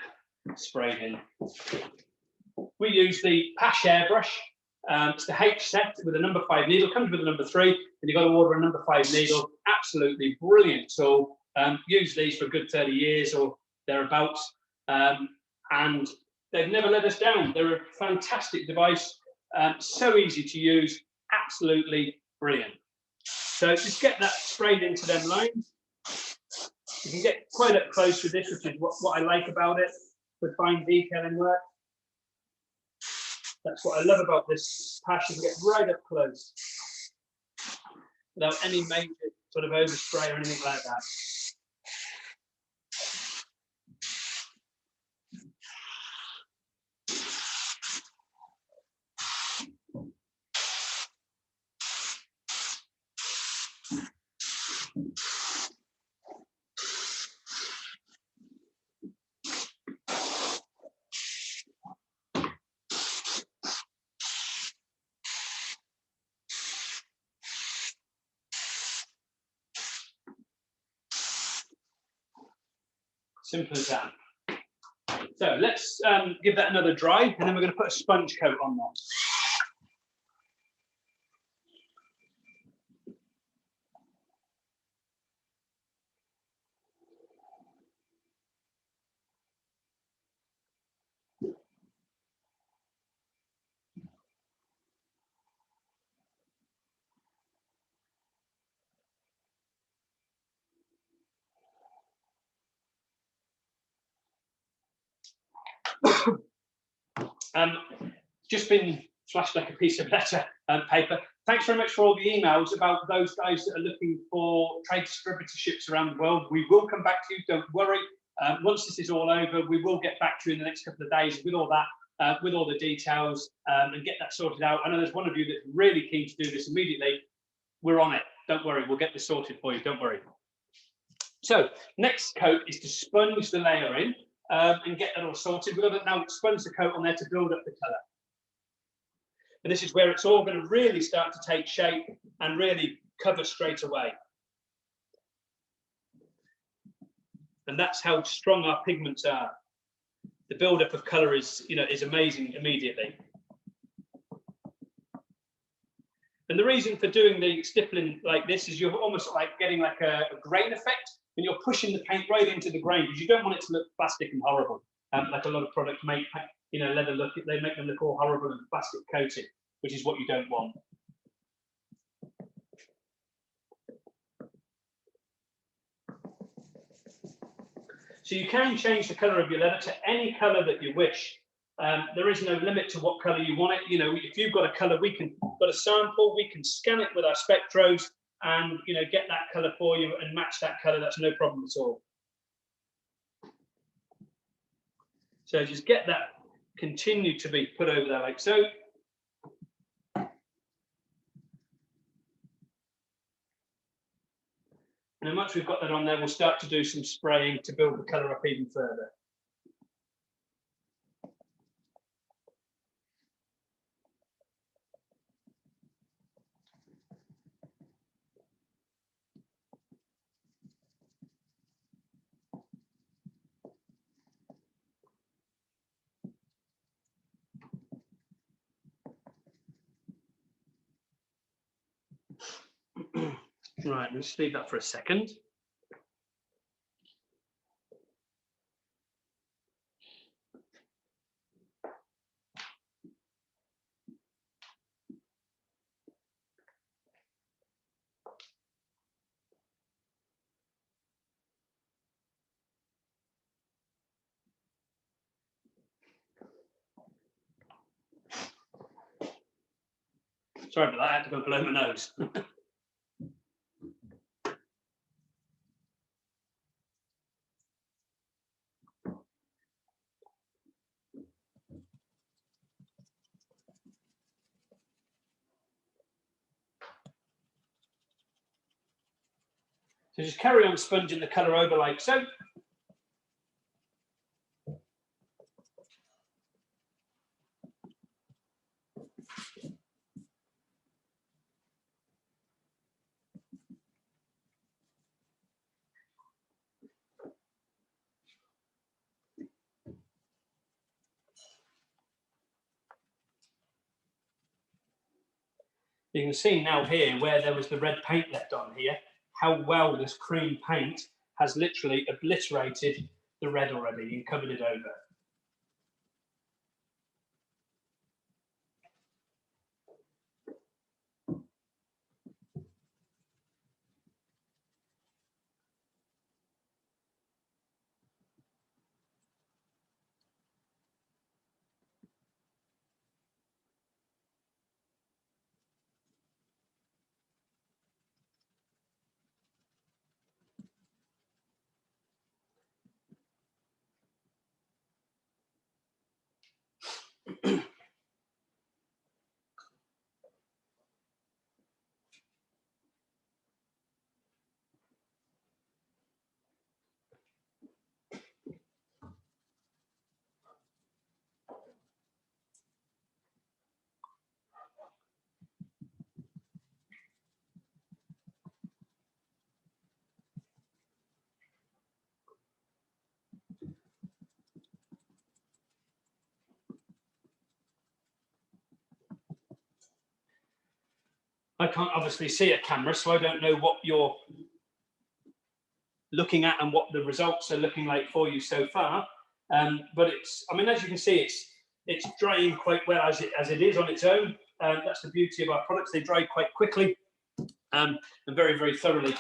sprayed in. We use the Pash airbrush. It's the H set with a number 5 needle. Comes with a number 3, and you've got to order a number 5 needle. Absolutely brilliant tool. Used these for a good 30 years or thereabouts, and they've never let us down. They're a fantastic device, so easy to use, absolutely brilliant. So just get that sprayed into them lines. You can get quite up close with this, which is what I like about it, with fine detailing work. That's what I love about this Pash. You can get right up close without any major sort of overspray or anything like that. Simple as that. So let's give that another dry, and then we're going to put a sponge coat on there. Just been flashed like a piece of letter paper. Thanks very much for all the emails about those guys that are looking for trade distributorships around the world. We will come back to you, don't worry. Once this is all over, we will get back to you in the next couple of days with all that, with all the details, and get that sorted out. I know there's one of you that's really keen to do this immediately. We're on it. Don't worry, we'll get this sorted for you, don't worry. So, next coat is to sponge the layer in and get that all sorted. We've got to now sponge the coat on there to build up the colour. And this is where it's all going to really start to take shape and really cover straight away. And that's how strong our pigments are. The build-up of colour is, is amazing immediately. And the reason for doing the stippling like this is you're almost like getting like a grain effect, and you're pushing the paint right into the grain because you don't want it to look plastic and horrible. Like a lot of products make, leather look, they make them look all horrible and plastic coated, which is what you don't want. So you can change the colour of your leather to any colour that you wish. There is no limit to what colour you want it. If you've got a colour, got a sample, we can scan it with our spectros and get that colour for you and match that colour. That's no problem at all. So just get that, continue to be put over there like so. And then once we've got that on there, we'll start to do some spraying to build the colour up even further. Right, let's leave that for a second. Sorry about that, I had to go blow my nose. So just carry on sponging the colour over like so. You can see now here where there was the red paint left on here, how well this cream paint has literally obliterated the red already and covered it over. I can't obviously see a camera, so I don't know what you're looking at and what the results are looking like for you so far. But it's, I mean, as you can see, it's drying quite well as it is on its own. That's the beauty of our products. They dry quite quickly and very, very thoroughly.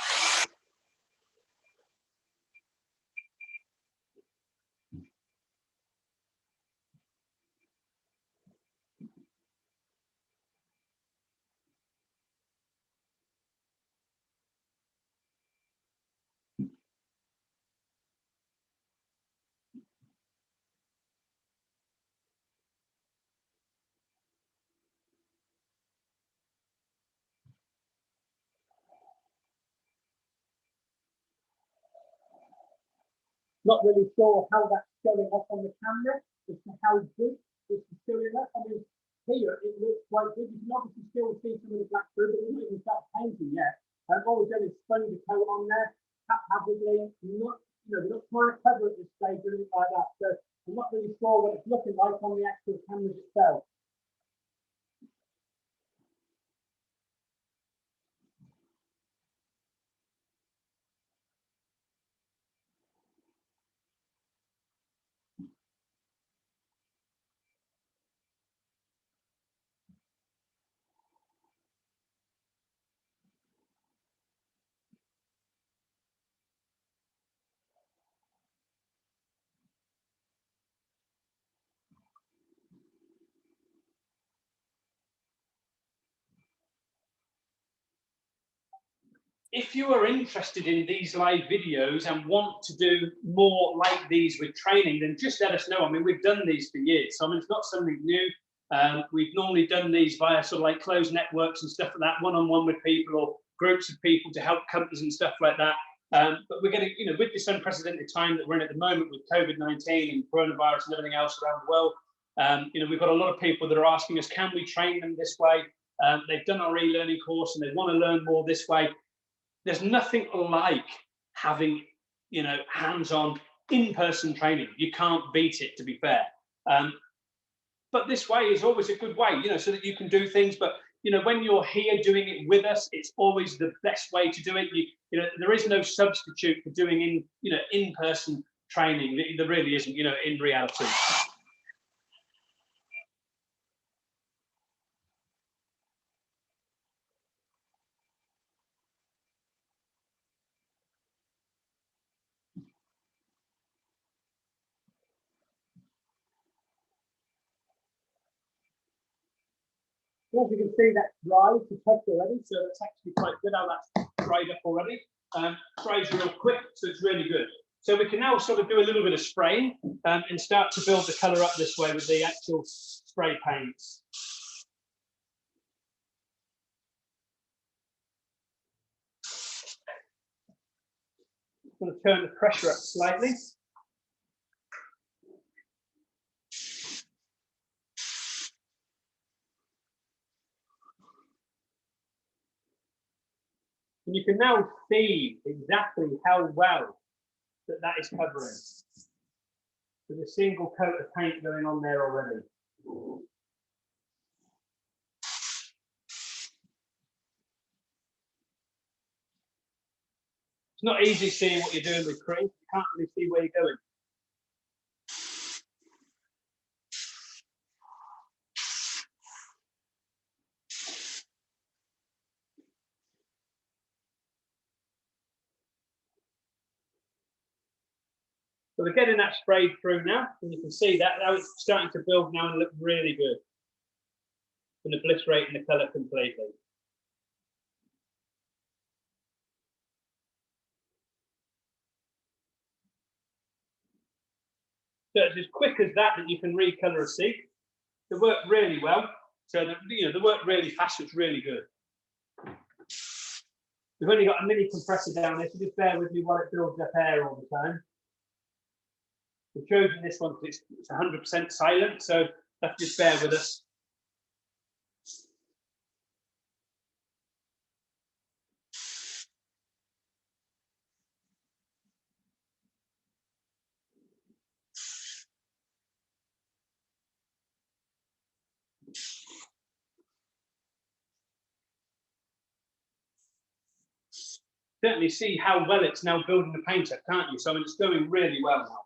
Not really sure how that's showing up on the camera as to how good this is showing up. I mean, here it looks quite good. You can obviously still see some of the black through, but we haven't even started painting yet. All we've done is spun the coat on there, haphazardly, not, we're not trying to cover at this stage or anything like that. So I'm not really sure what it's looking like on the actual cameras itself. If you are interested in these live videos and want to do more like these with training, then just let us know. I mean, we've done these for years. So, I mean, it's not something new. We've normally done these via sort of like closed networks and stuff like that, one-on-one with people or groups of people to help companies and stuff like that. But we're going to, with this unprecedented time that we're in at the moment with COVID-19 and coronavirus and everything else around the world, we've got a lot of people that are asking us, can we train them this way? They've done our e-learning course and they want to learn more this way. There's nothing like having, hands-on, in-person training. You can't beat it, to be fair. But this way is always a good way, so that you can do things. But when you're here doing it with us, it's always the best way to do it. There is no substitute for doing in-person training. There really isn't, in reality. Well, as you can see, that's dry to touch already, so that's actually quite good how that's dried up already. Dries real quick, so it's really good. So we can now sort of do a little bit of spraying and start to build the colour up this way with the actual spray paints. I'm going to turn the pressure up slightly. And you can now see exactly how well that is covering. With a single coat of paint going on there already. It's not easy seeing what you're doing with cream. You can't really see where you're going. So we're getting that sprayed through now, and you can see that now it's starting to build now and look really good. And obliterating the colour completely. So it's as quick as that you can recolour a seat. They work really well. So they work really fast. So it's really good. We've only got a mini compressor down there, so just bear with me while it builds up air all the time. We've chosen this one because it's 100% silent, so have to just bear with us. Certainly see how well it's now building the paint up, can't you? So I mean, it's going really well now.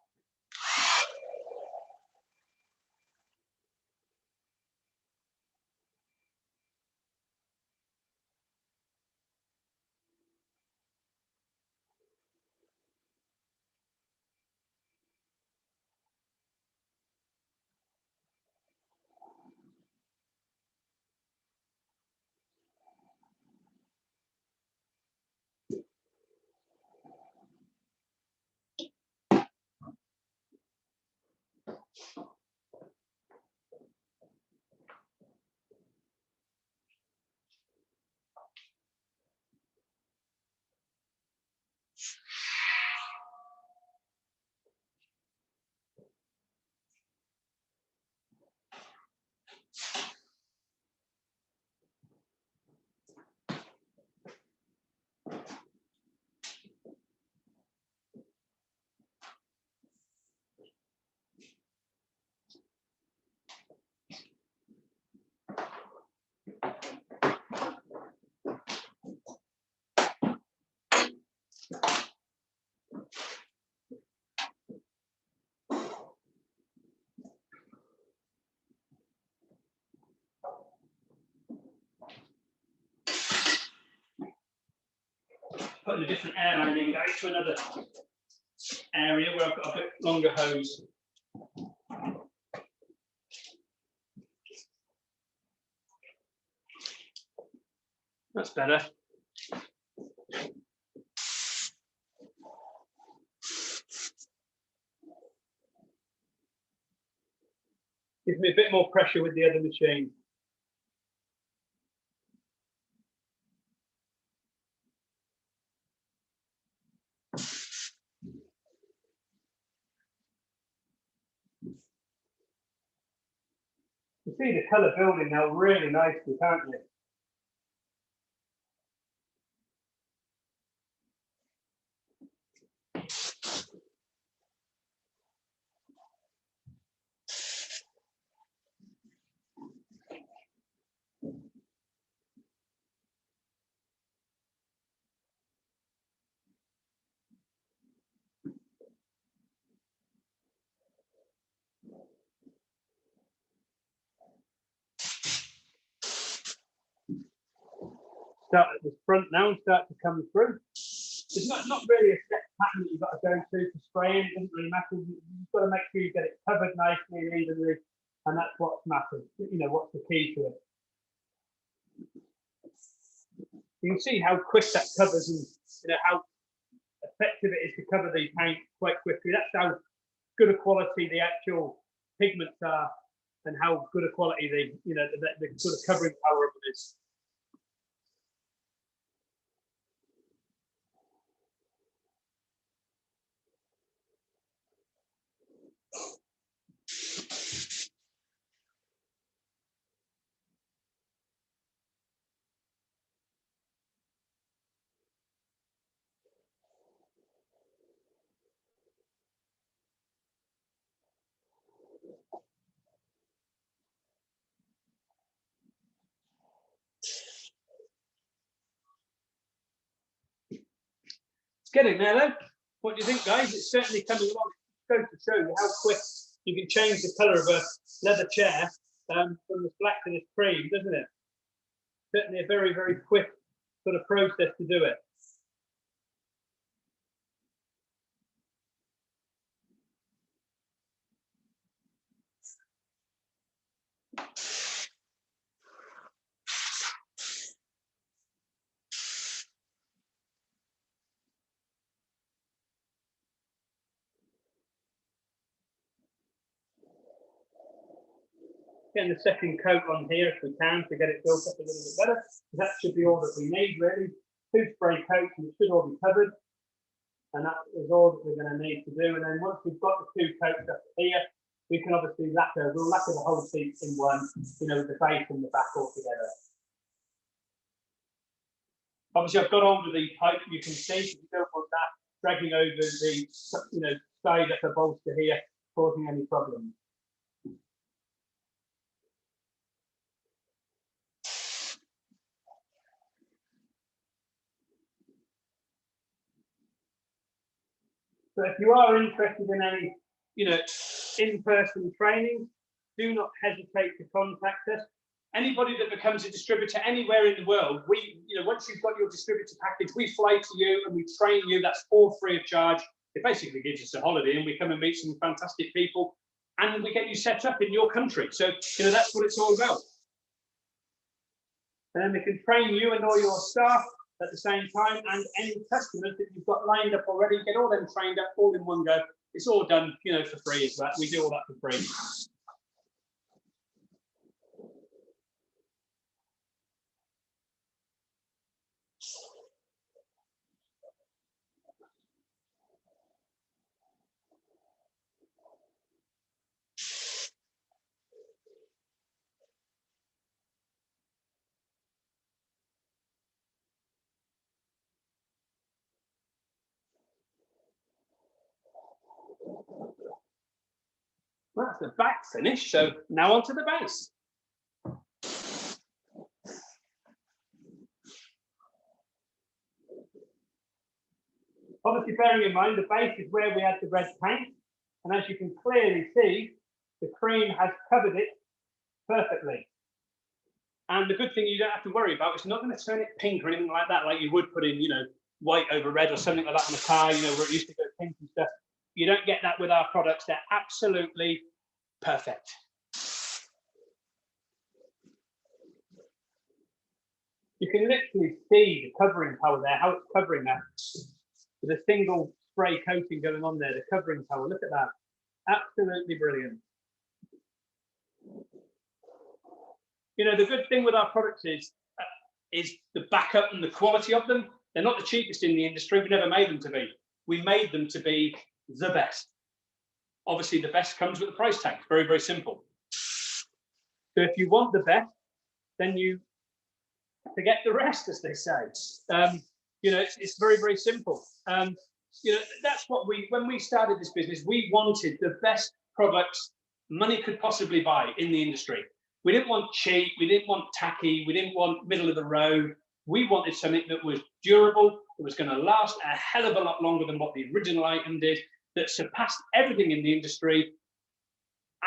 putting a different airline in, guys, to another area where I've got a bit longer hose. That's better. Gives me a bit more pressure with the other machine. You see the colour building now really nicely, can't you? Start at the front now and start to come through. It's not really a set pattern that you've got to go to for spraying. It doesn't really matter. You've got to make sure you get it covered nicely and evenly, and that's what matters. You know, what's the key to it. You can see how quick that covers, and you know how effective it is to cover the paint quite quickly. That's how good a quality the actual pigments are, and how good a quality the sort of covering power of it is. Getting there though. What do you think, guys? It's certainly coming along. It goes to show you how quick you can change the colour of a leather chair from this black to this cream, doesn't it? Certainly a very, very quick sort of process to do it. Getting the second coat on here if we can to get it built up a little bit better. That should be all that we need really. 2 spray coats and it should all be covered. And that is all that we're going to need to do. And then once we've got the 2 coats up here, we can obviously lacquer. We'll lacquer the whole seat in one, you know, with the base and the back all together. Obviously, I've got hold of the pipe. You can see you don't want that dragging over the, you know, side upper bolster here, causing any problems. So if you are interested in any, you know, in-person training, do not hesitate to contact us. Anybody that becomes a distributor anywhere in the world, you know, once you've got your distributor package, we fly to you and we train you. That's all free of charge. It basically gives us a holiday and we come and meet some fantastic people and we get you set up in your country. So, you know, that's what it's all about. And then we can train you and all your staff at the same time, and any customers that you've got lined up already, get all them trained up all in one go. It's all done, you know, for free as well. We do all that for free. Well, that's the back finish. So now onto the base. Obviously, bearing in mind, the base is where we had the red paint. And as you can clearly see, the cream has covered it perfectly. And the good thing you don't have to worry about, it's not going to turn it pink or anything like that, like you would put in, you know, white over red or something like that on a car, you know, where it used to go pink and stuff. You don't get that with our products. They're absolutely perfect. You can literally see the covering power there, how it's covering that. With a single spray coating going on there, the covering power. Look at that. Absolutely brilliant. You know, the good thing with our products is the backup and the quality of them. They're not the cheapest in the industry. We never made them to be. We made them to be the best. Obviously, the best comes with the price tag. Very, very simple. So if you want the best, then you forget the rest, as they say. You know, it's very, very simple. You know, that's what when we started this business, we wanted the best products money could possibly buy in the industry. We didn't want cheap, we didn't want tacky, we didn't want middle of the road. We wanted something that was durable, that was going to last a hell of a lot longer than what the original item did, that surpassed everything in the industry,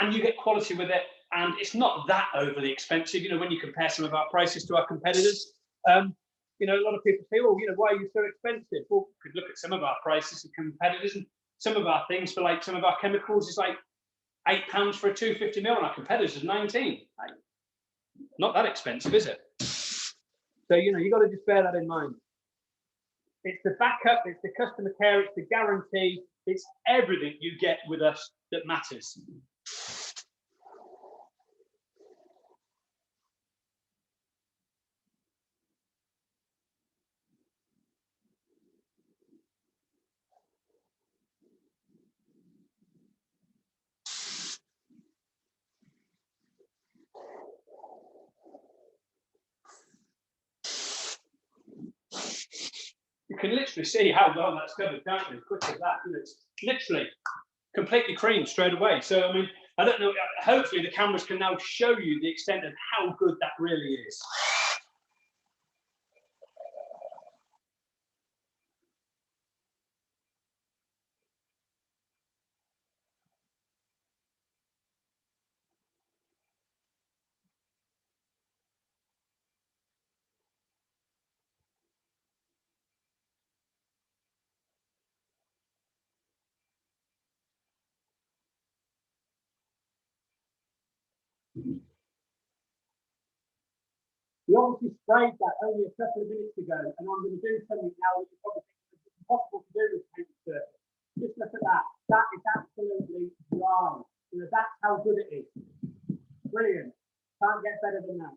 and you get quality with it, and it's not that overly expensive. You know, when you compare some of our prices to our competitors, you know, a lot of people say, oh, you know, why are you so expensive? Well, you could look at some of our prices and competitors, and some of our things for like some of our chemicals is like £8 for a 250ml, and our competitors is 19. Not that expensive, is it? So, you know, you got to just bear that in mind. It's the backup, it's the customer care, it's the guarantee, it's everything you get with us that matters. You can literally see how well that's covered, can't you? Quick as that. It's literally completely cream straight away. So, I mean, I don't know. Hopefully, the cameras can now show you the extent of how good that really is. We obviously sprayed that only a couple of minutes ago, and I'm going to do something now that you probably think is impossible to do with paint surface. Just look at that. That is absolutely dry. You know, that's how good it is. Brilliant. Can't get better than that.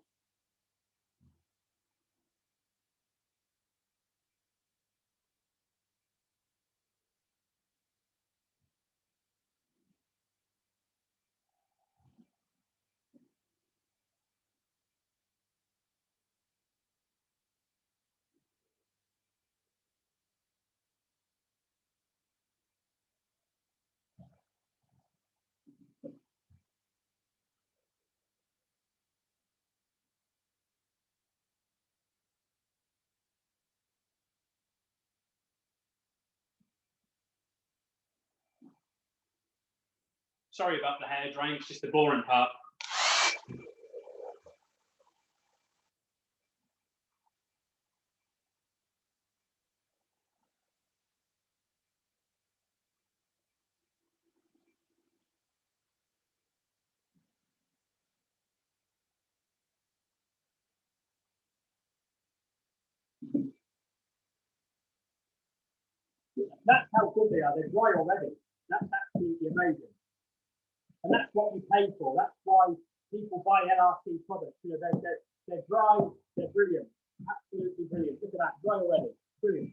Sorry about the hair drying, it's just the boring part. That's how good they are. They're dry already. That's absolutely amazing. And that's what we pay for. That's why people buy LRC products. You know, they're dry, they're brilliant. Absolutely brilliant. Look at that, dry already. Brilliant.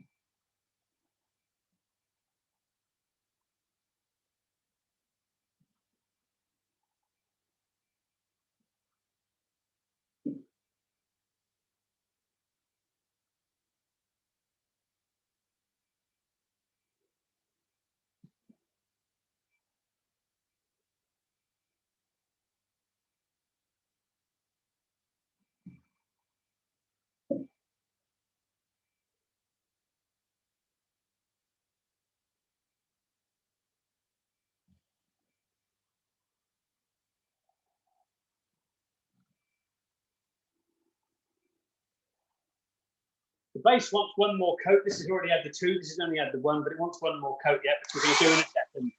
The base wants one more coat. This has already had the 2. This has only had the 1, but it wants one more coat yet, which we're going to do in a second.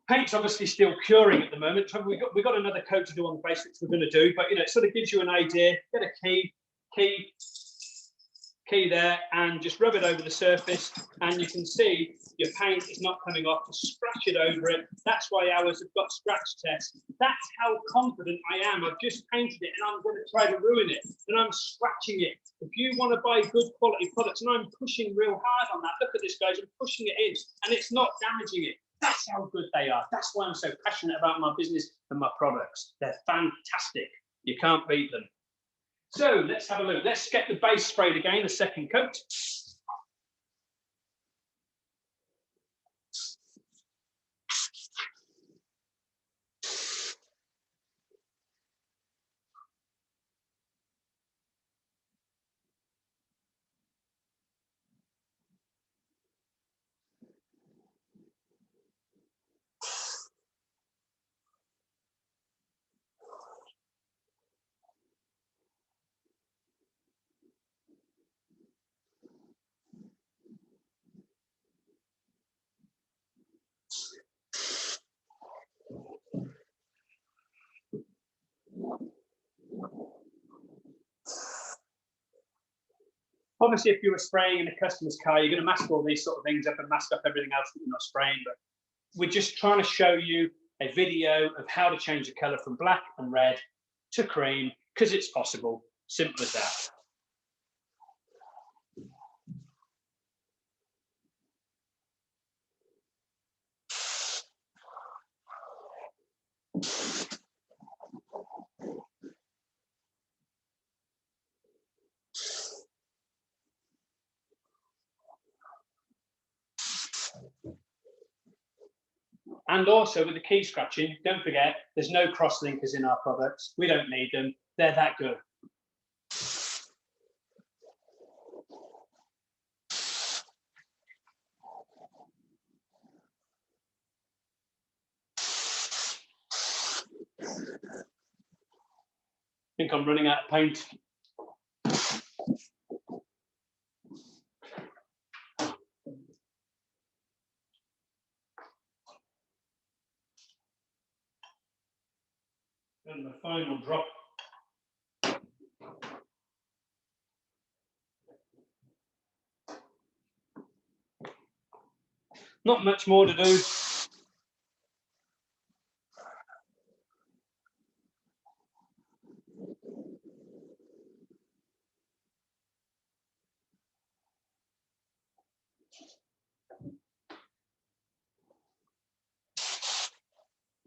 Paint's obviously still curing at the moment. So we've got another coat to do on the base, which we're going to do, but it sort of gives you an idea. Get a key there, and just rub it over the surface, and you can see your paint is not coming off. Just scratch it over it. That's why ours have got scratch tests. That's how confident I am. I've just painted it, and I'm going to try to ruin it, and I'm scratching it. If you want to buy good quality products, and I'm pushing real hard on that. Look at this, guys. I'm pushing it in, and it's not damaging it. That's how good they are. That's why I'm so passionate about my business and my products. They're fantastic. You can't beat them. So let's have a look. Let's get the base sprayed again, the second coat. Obviously, if you were spraying in a customer's car, you're going to mask all these sort of things up and mask up everything else that you're not spraying. But we're just trying to show you a video of how to change the colour from black and red to cream, because it's possible. Simple as that. And also with the key scratching, don't forget, there's no cross linkers in our products. We don't need them. They're that good. I think I'm running out of paint. And the final drop. Not much more to do.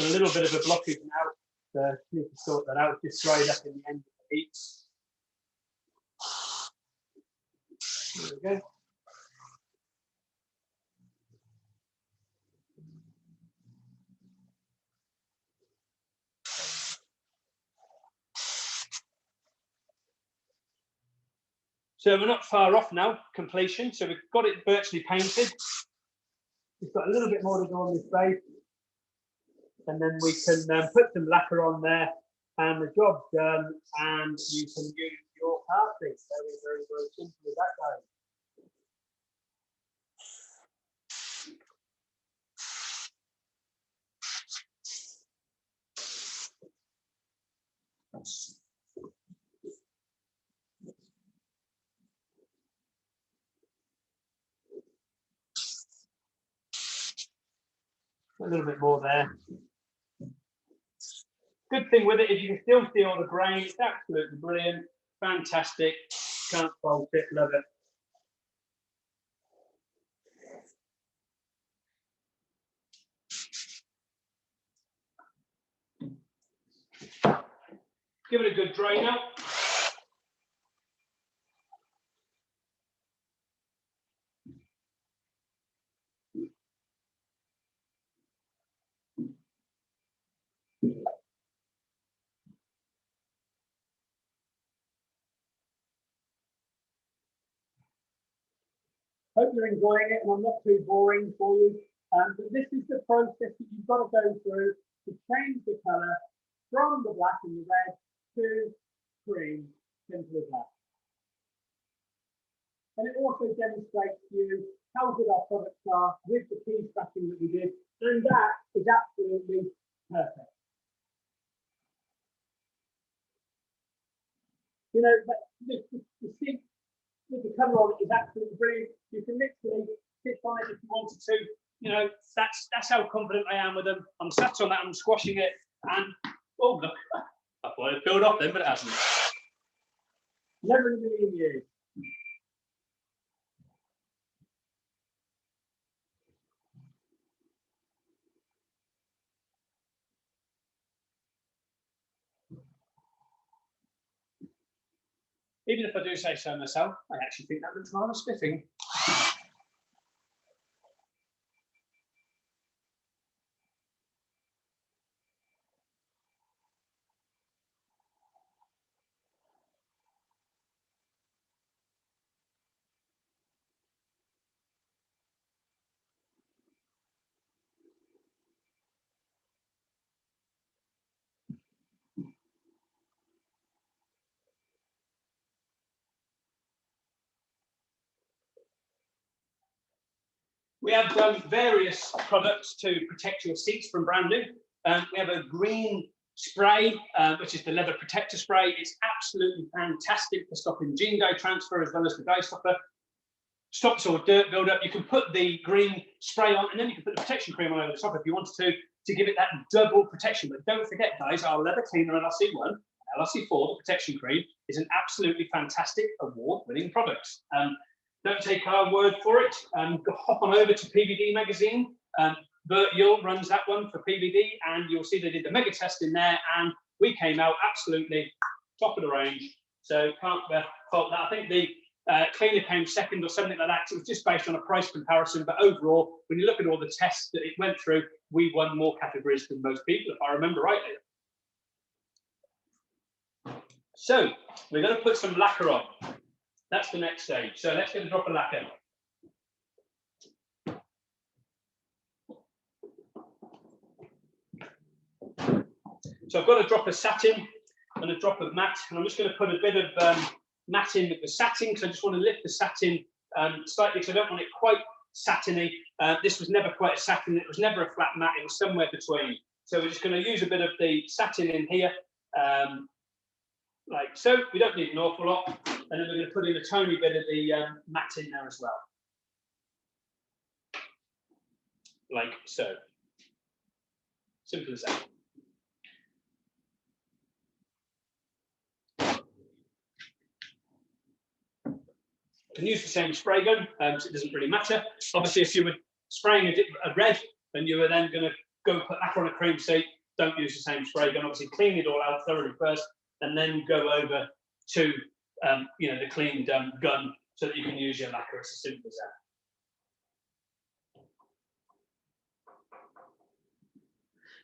A little bit of a blockage now. Need to sort that out. Just dried up in the end of the heat. There we go. So we're not far off now, completion. So we've got it virtually painted. We've got a little bit more to do on this base. And then we can put some lacquer on there, and the job's done, and you can use your carpet. Very, very, very simple as that goes. A little bit more there. Good thing with it is you can still see all the grain. It's absolutely brilliant, fantastic. Can't fault it, love it. Give it a good drain out. Hope you're enjoying it and I'm not too boring for you. But this is the process that you've got to go through to change the colour from the black and the red to cream, simple as that. And it also demonstrates to you how good our products are with the key scratching that we did, and that is absolutely perfect. You know, the seat with the colour on it is absolutely brilliant. You can literally sit on it if you wanted to. You know, that's how confident I am with them. I'm sat on that, I'm squashing it, and oh look, I thought it peeled off then, but it hasn't. Never in a million years. Even if I do say so myself, I actually think that looks rather spiffing. We have various products to protect your seats from branding. We have a green spray, which is the leather protector spray. It's absolutely fantastic for stopping jingo transfer as well as the guy stopper. Stops all dirt buildup. You can put the green spray on and then you can put the protection cream on over the top if you wanted to give it that double protection. But don't forget, guys, our leather cleaner LRC1, LRC4, the protection cream, is an absolutely fantastic award-winning product. Don't take our word for it. Hop on over to PVD magazine. Bert Yull runs that one for PVD, and you'll see they did the mega test in there, and we came out absolutely top of the range. So can't fault that. I think the cleaner came second or something like that. So it was just based on a price comparison, but overall, when you look at all the tests that it went through, we won more categories than most people, if I remember rightly. So we're going to put some lacquer on. That's the next stage. So let's get a drop of lacquer. So I've got a drop of satin and a drop of matte, and I'm just going to put a bit of matte in with the satin because I just want to lift the satin slightly because I don't want it quite satiny. This was never quite a satin, it was never a flat matte, it was somewhere between. So we're just going to use a bit of the satin in here, like so. We don't need an awful lot. And then we're going to put in a tiny bit of the matte in there as well. Like so. Simple as that. You can use the same spray gun, so it doesn't really matter. Obviously, if you were spraying a red, and you were then going to go put lacquer on a cream seat, don't use the same spray gun. Obviously, clean it all out thoroughly first, and then go over to you know, the cleaned gun so that you can use your lacquer. It's as simple as that.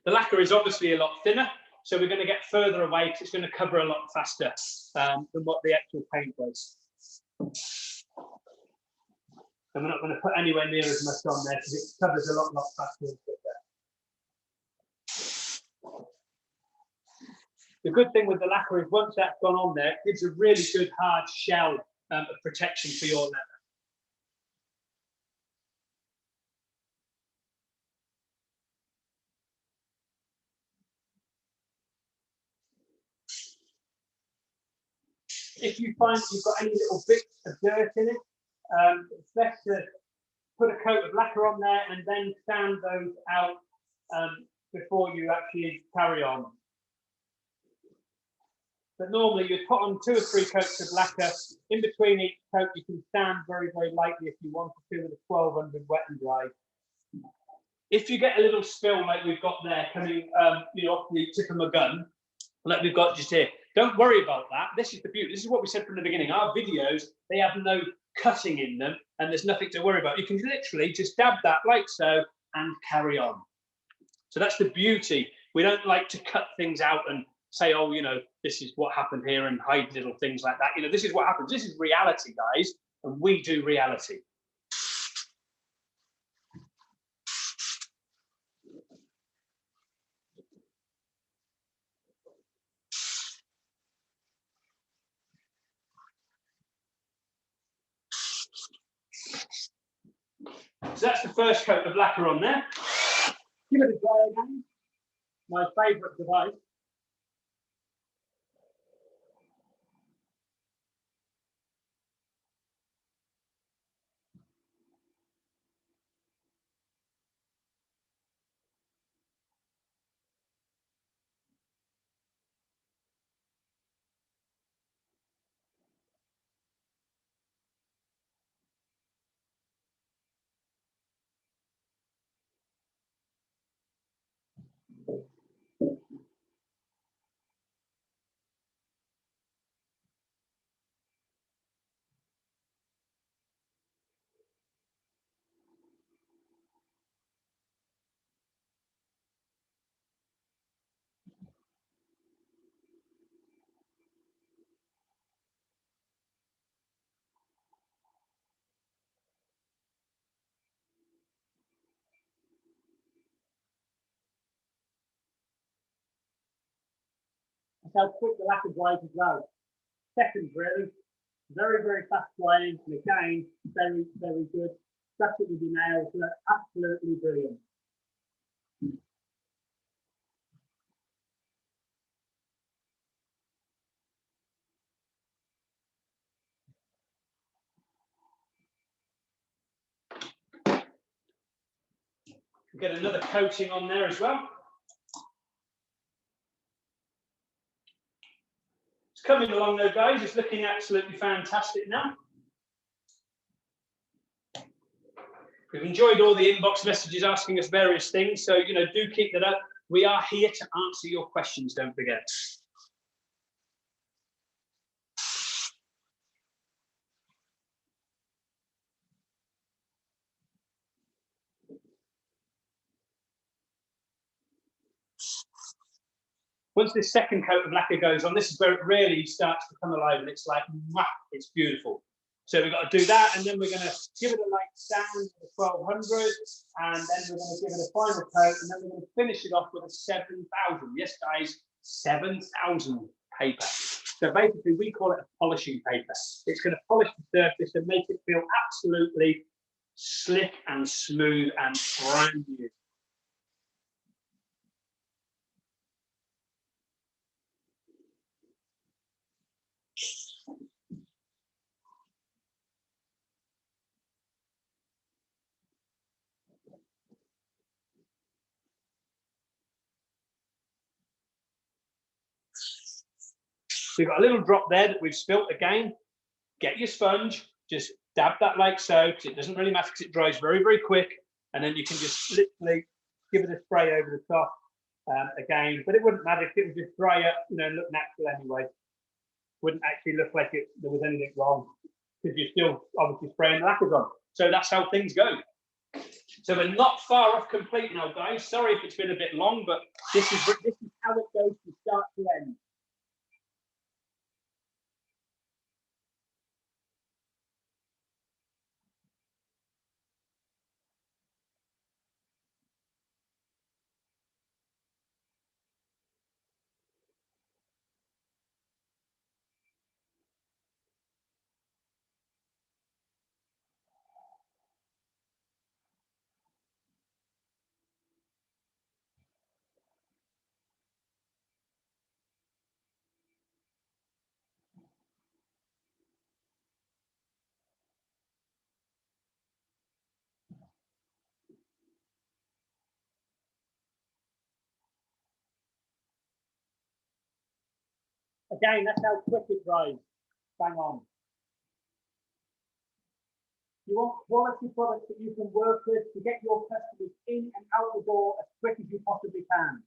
The lacquer is obviously a lot thinner, so we're going to get further away because it's going to cover a lot faster than what the actual paint was. And we're not going to put anywhere near as much on there because it covers a lot faster and quicker. The good thing with the lacquer is once that's gone on there, it gives a really good hard shell of protection for your leather. If you find you've got any little bits of dirt in it, it's best to put a coat of lacquer on there and then sand those out before you actually carry on. But normally you put on 2 or 3 coats of lacquer. In between each coat, you can sand very, very lightly if you wanted to with a 1200 wet and dry. If you get a little spill like we've got there coming you know, off the tip of my gun, like we've got just here, Don't worry about that. This is the beauty. This is what we said from the beginning. Our videos, they have no cutting in them, and there's nothing to worry about. You can literally just dab that like so and carry on. So that's the beauty. We don't like to cut things out and say, oh, you know, this is what happened here and hide little things like that. You know, this is what happens. This is reality, guys, and we do reality. So that's the first coat of lacquer on there. Give it a dry again. My favourite device. That's how quick the lacquer dries as well. Seconds, really. Very, very fast drying, and again, very, very good. Scratch it with your nails, so that's absolutely brilliant. Get another coating on there as well. It's coming along though, guys. It's looking absolutely fantastic now. We've enjoyed all the inbox messages asking us various things, so you know, do keep that up. We are here to answer your questions, don't forget. Once this second coat of lacquer goes on, this is where it really starts to come alive, and it's like, mwah, it's beautiful. So we've got to do that, and then we're going to give it a light sound with a 1200, and then we're going to give it a final coat, and then we're going to finish it off with a 7000. Yes, guys, 7000 paper. So basically, we call it a polishing paper. It's going to polish the surface and make it feel absolutely slick and smooth and brand new. So we've got a little drop there that we've spilt again. Get your sponge, just dab that like so, because it doesn't really matter because it dries very, very quick. And then you can just literally give it a spray over the top again. But it wouldn't matter if it would just dry up, you know, look natural anyway. Wouldn't actually look like there was anything wrong because you're still obviously spraying the lacquers on. So that's how things go. So we're not far off complete now, guys. Sorry if it's been a bit long, but this is how it goes from start to end. Again, that's how quick it dries. Bang on. You want quality products that you can work with to get your customers in and out the door as quick as you possibly can.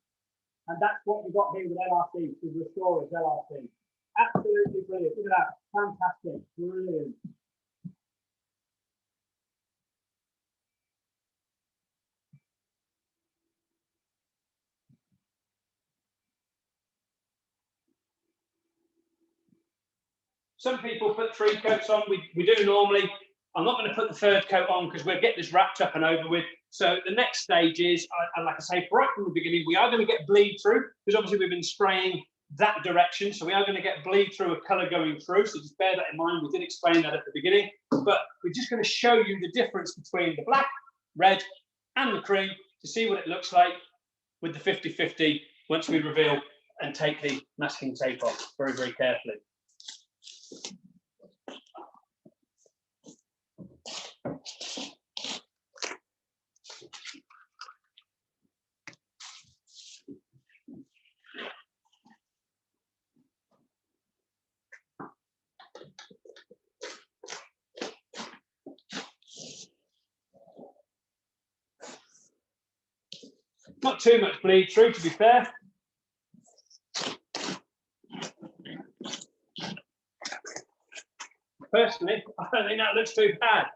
And that's what we've got here with LRC, with Restorers LRC. Absolutely brilliant. Look at that. Fantastic. Brilliant. Some people put 3 coats on. We do normally. I'm not going to put the 3rd coat on because we'll get this wrapped up and over with. So the next stage is, like I say, right from the beginning, we are going to get bleed through because obviously we've been spraying that direction. So we are going to get bleed through of colour going through. So just bear that in mind. We did explain that at the beginning. But we're just going to show you the difference between the black, red and the cream to see what it looks like with the 50-50 once we reveal and take the masking tape off very, very carefully. Not too much bleed through, to be fair. Personally, I don't think that looks too bad.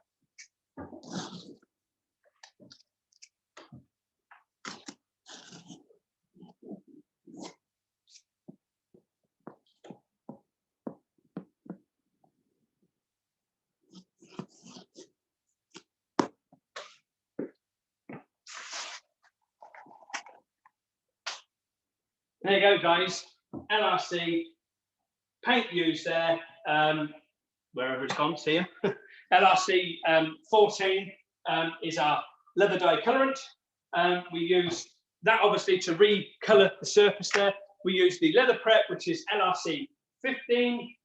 There you go, guys. LRC paint used there, wherever it's gone, see you. LRC 14 is our leather dye colorant. We use that obviously to recolour the surface there. We use the leather prep, which is LRC 15,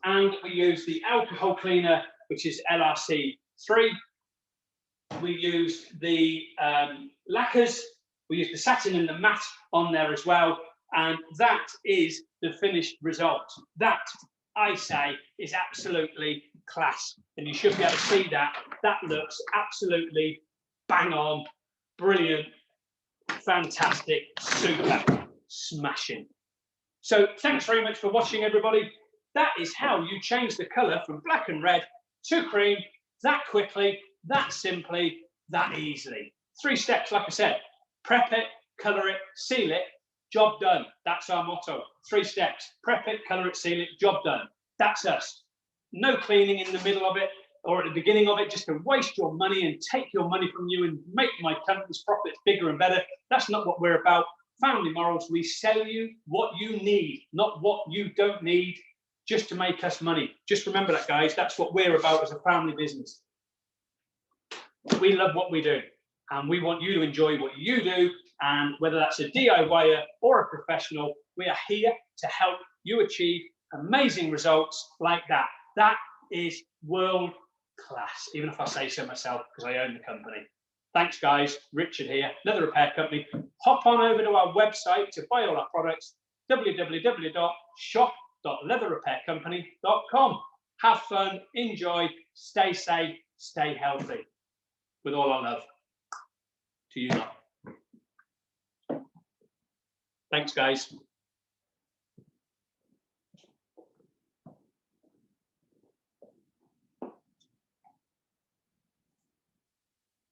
and we use the alcohol cleaner, which is LRC 3. We use the lacquers. We use the satin and the matte on there as well. And that is the finished result. That, I say, is absolutely class. And you should be able to see that. That looks absolutely bang on, brilliant, fantastic, super, smashing. So thanks very much for watching, everybody. That is how you change the colour from black and red to cream that quickly, that simply, that easily. 3 steps, like I said. Prep it, colour it, seal it, job done. That's our motto. 3 steps. Prep it, colour it, seal it, job done. That's us. No cleaning in the middle of it or at the beginning of it just to waste your money and take your money from you and make my company's profits bigger and better. That's not what we're about. Family Morals, we sell you what you need, not what you don't need, just to make us money. Just remember that, guys. That's what we're about as a family business. We love what we do. And we want you to enjoy what you do. And whether that's a DIYer or a professional, we are here to help you achieve amazing results like that. That is world class, even if I say so myself, because I own the company. Thanks, guys. Richard here, Leather Repair Company. Hop on over to our website to buy all our products, www.shop.leatherrepaircompany.com. Have fun, enjoy, stay safe, stay healthy. With all our love. To you. Thanks, guys.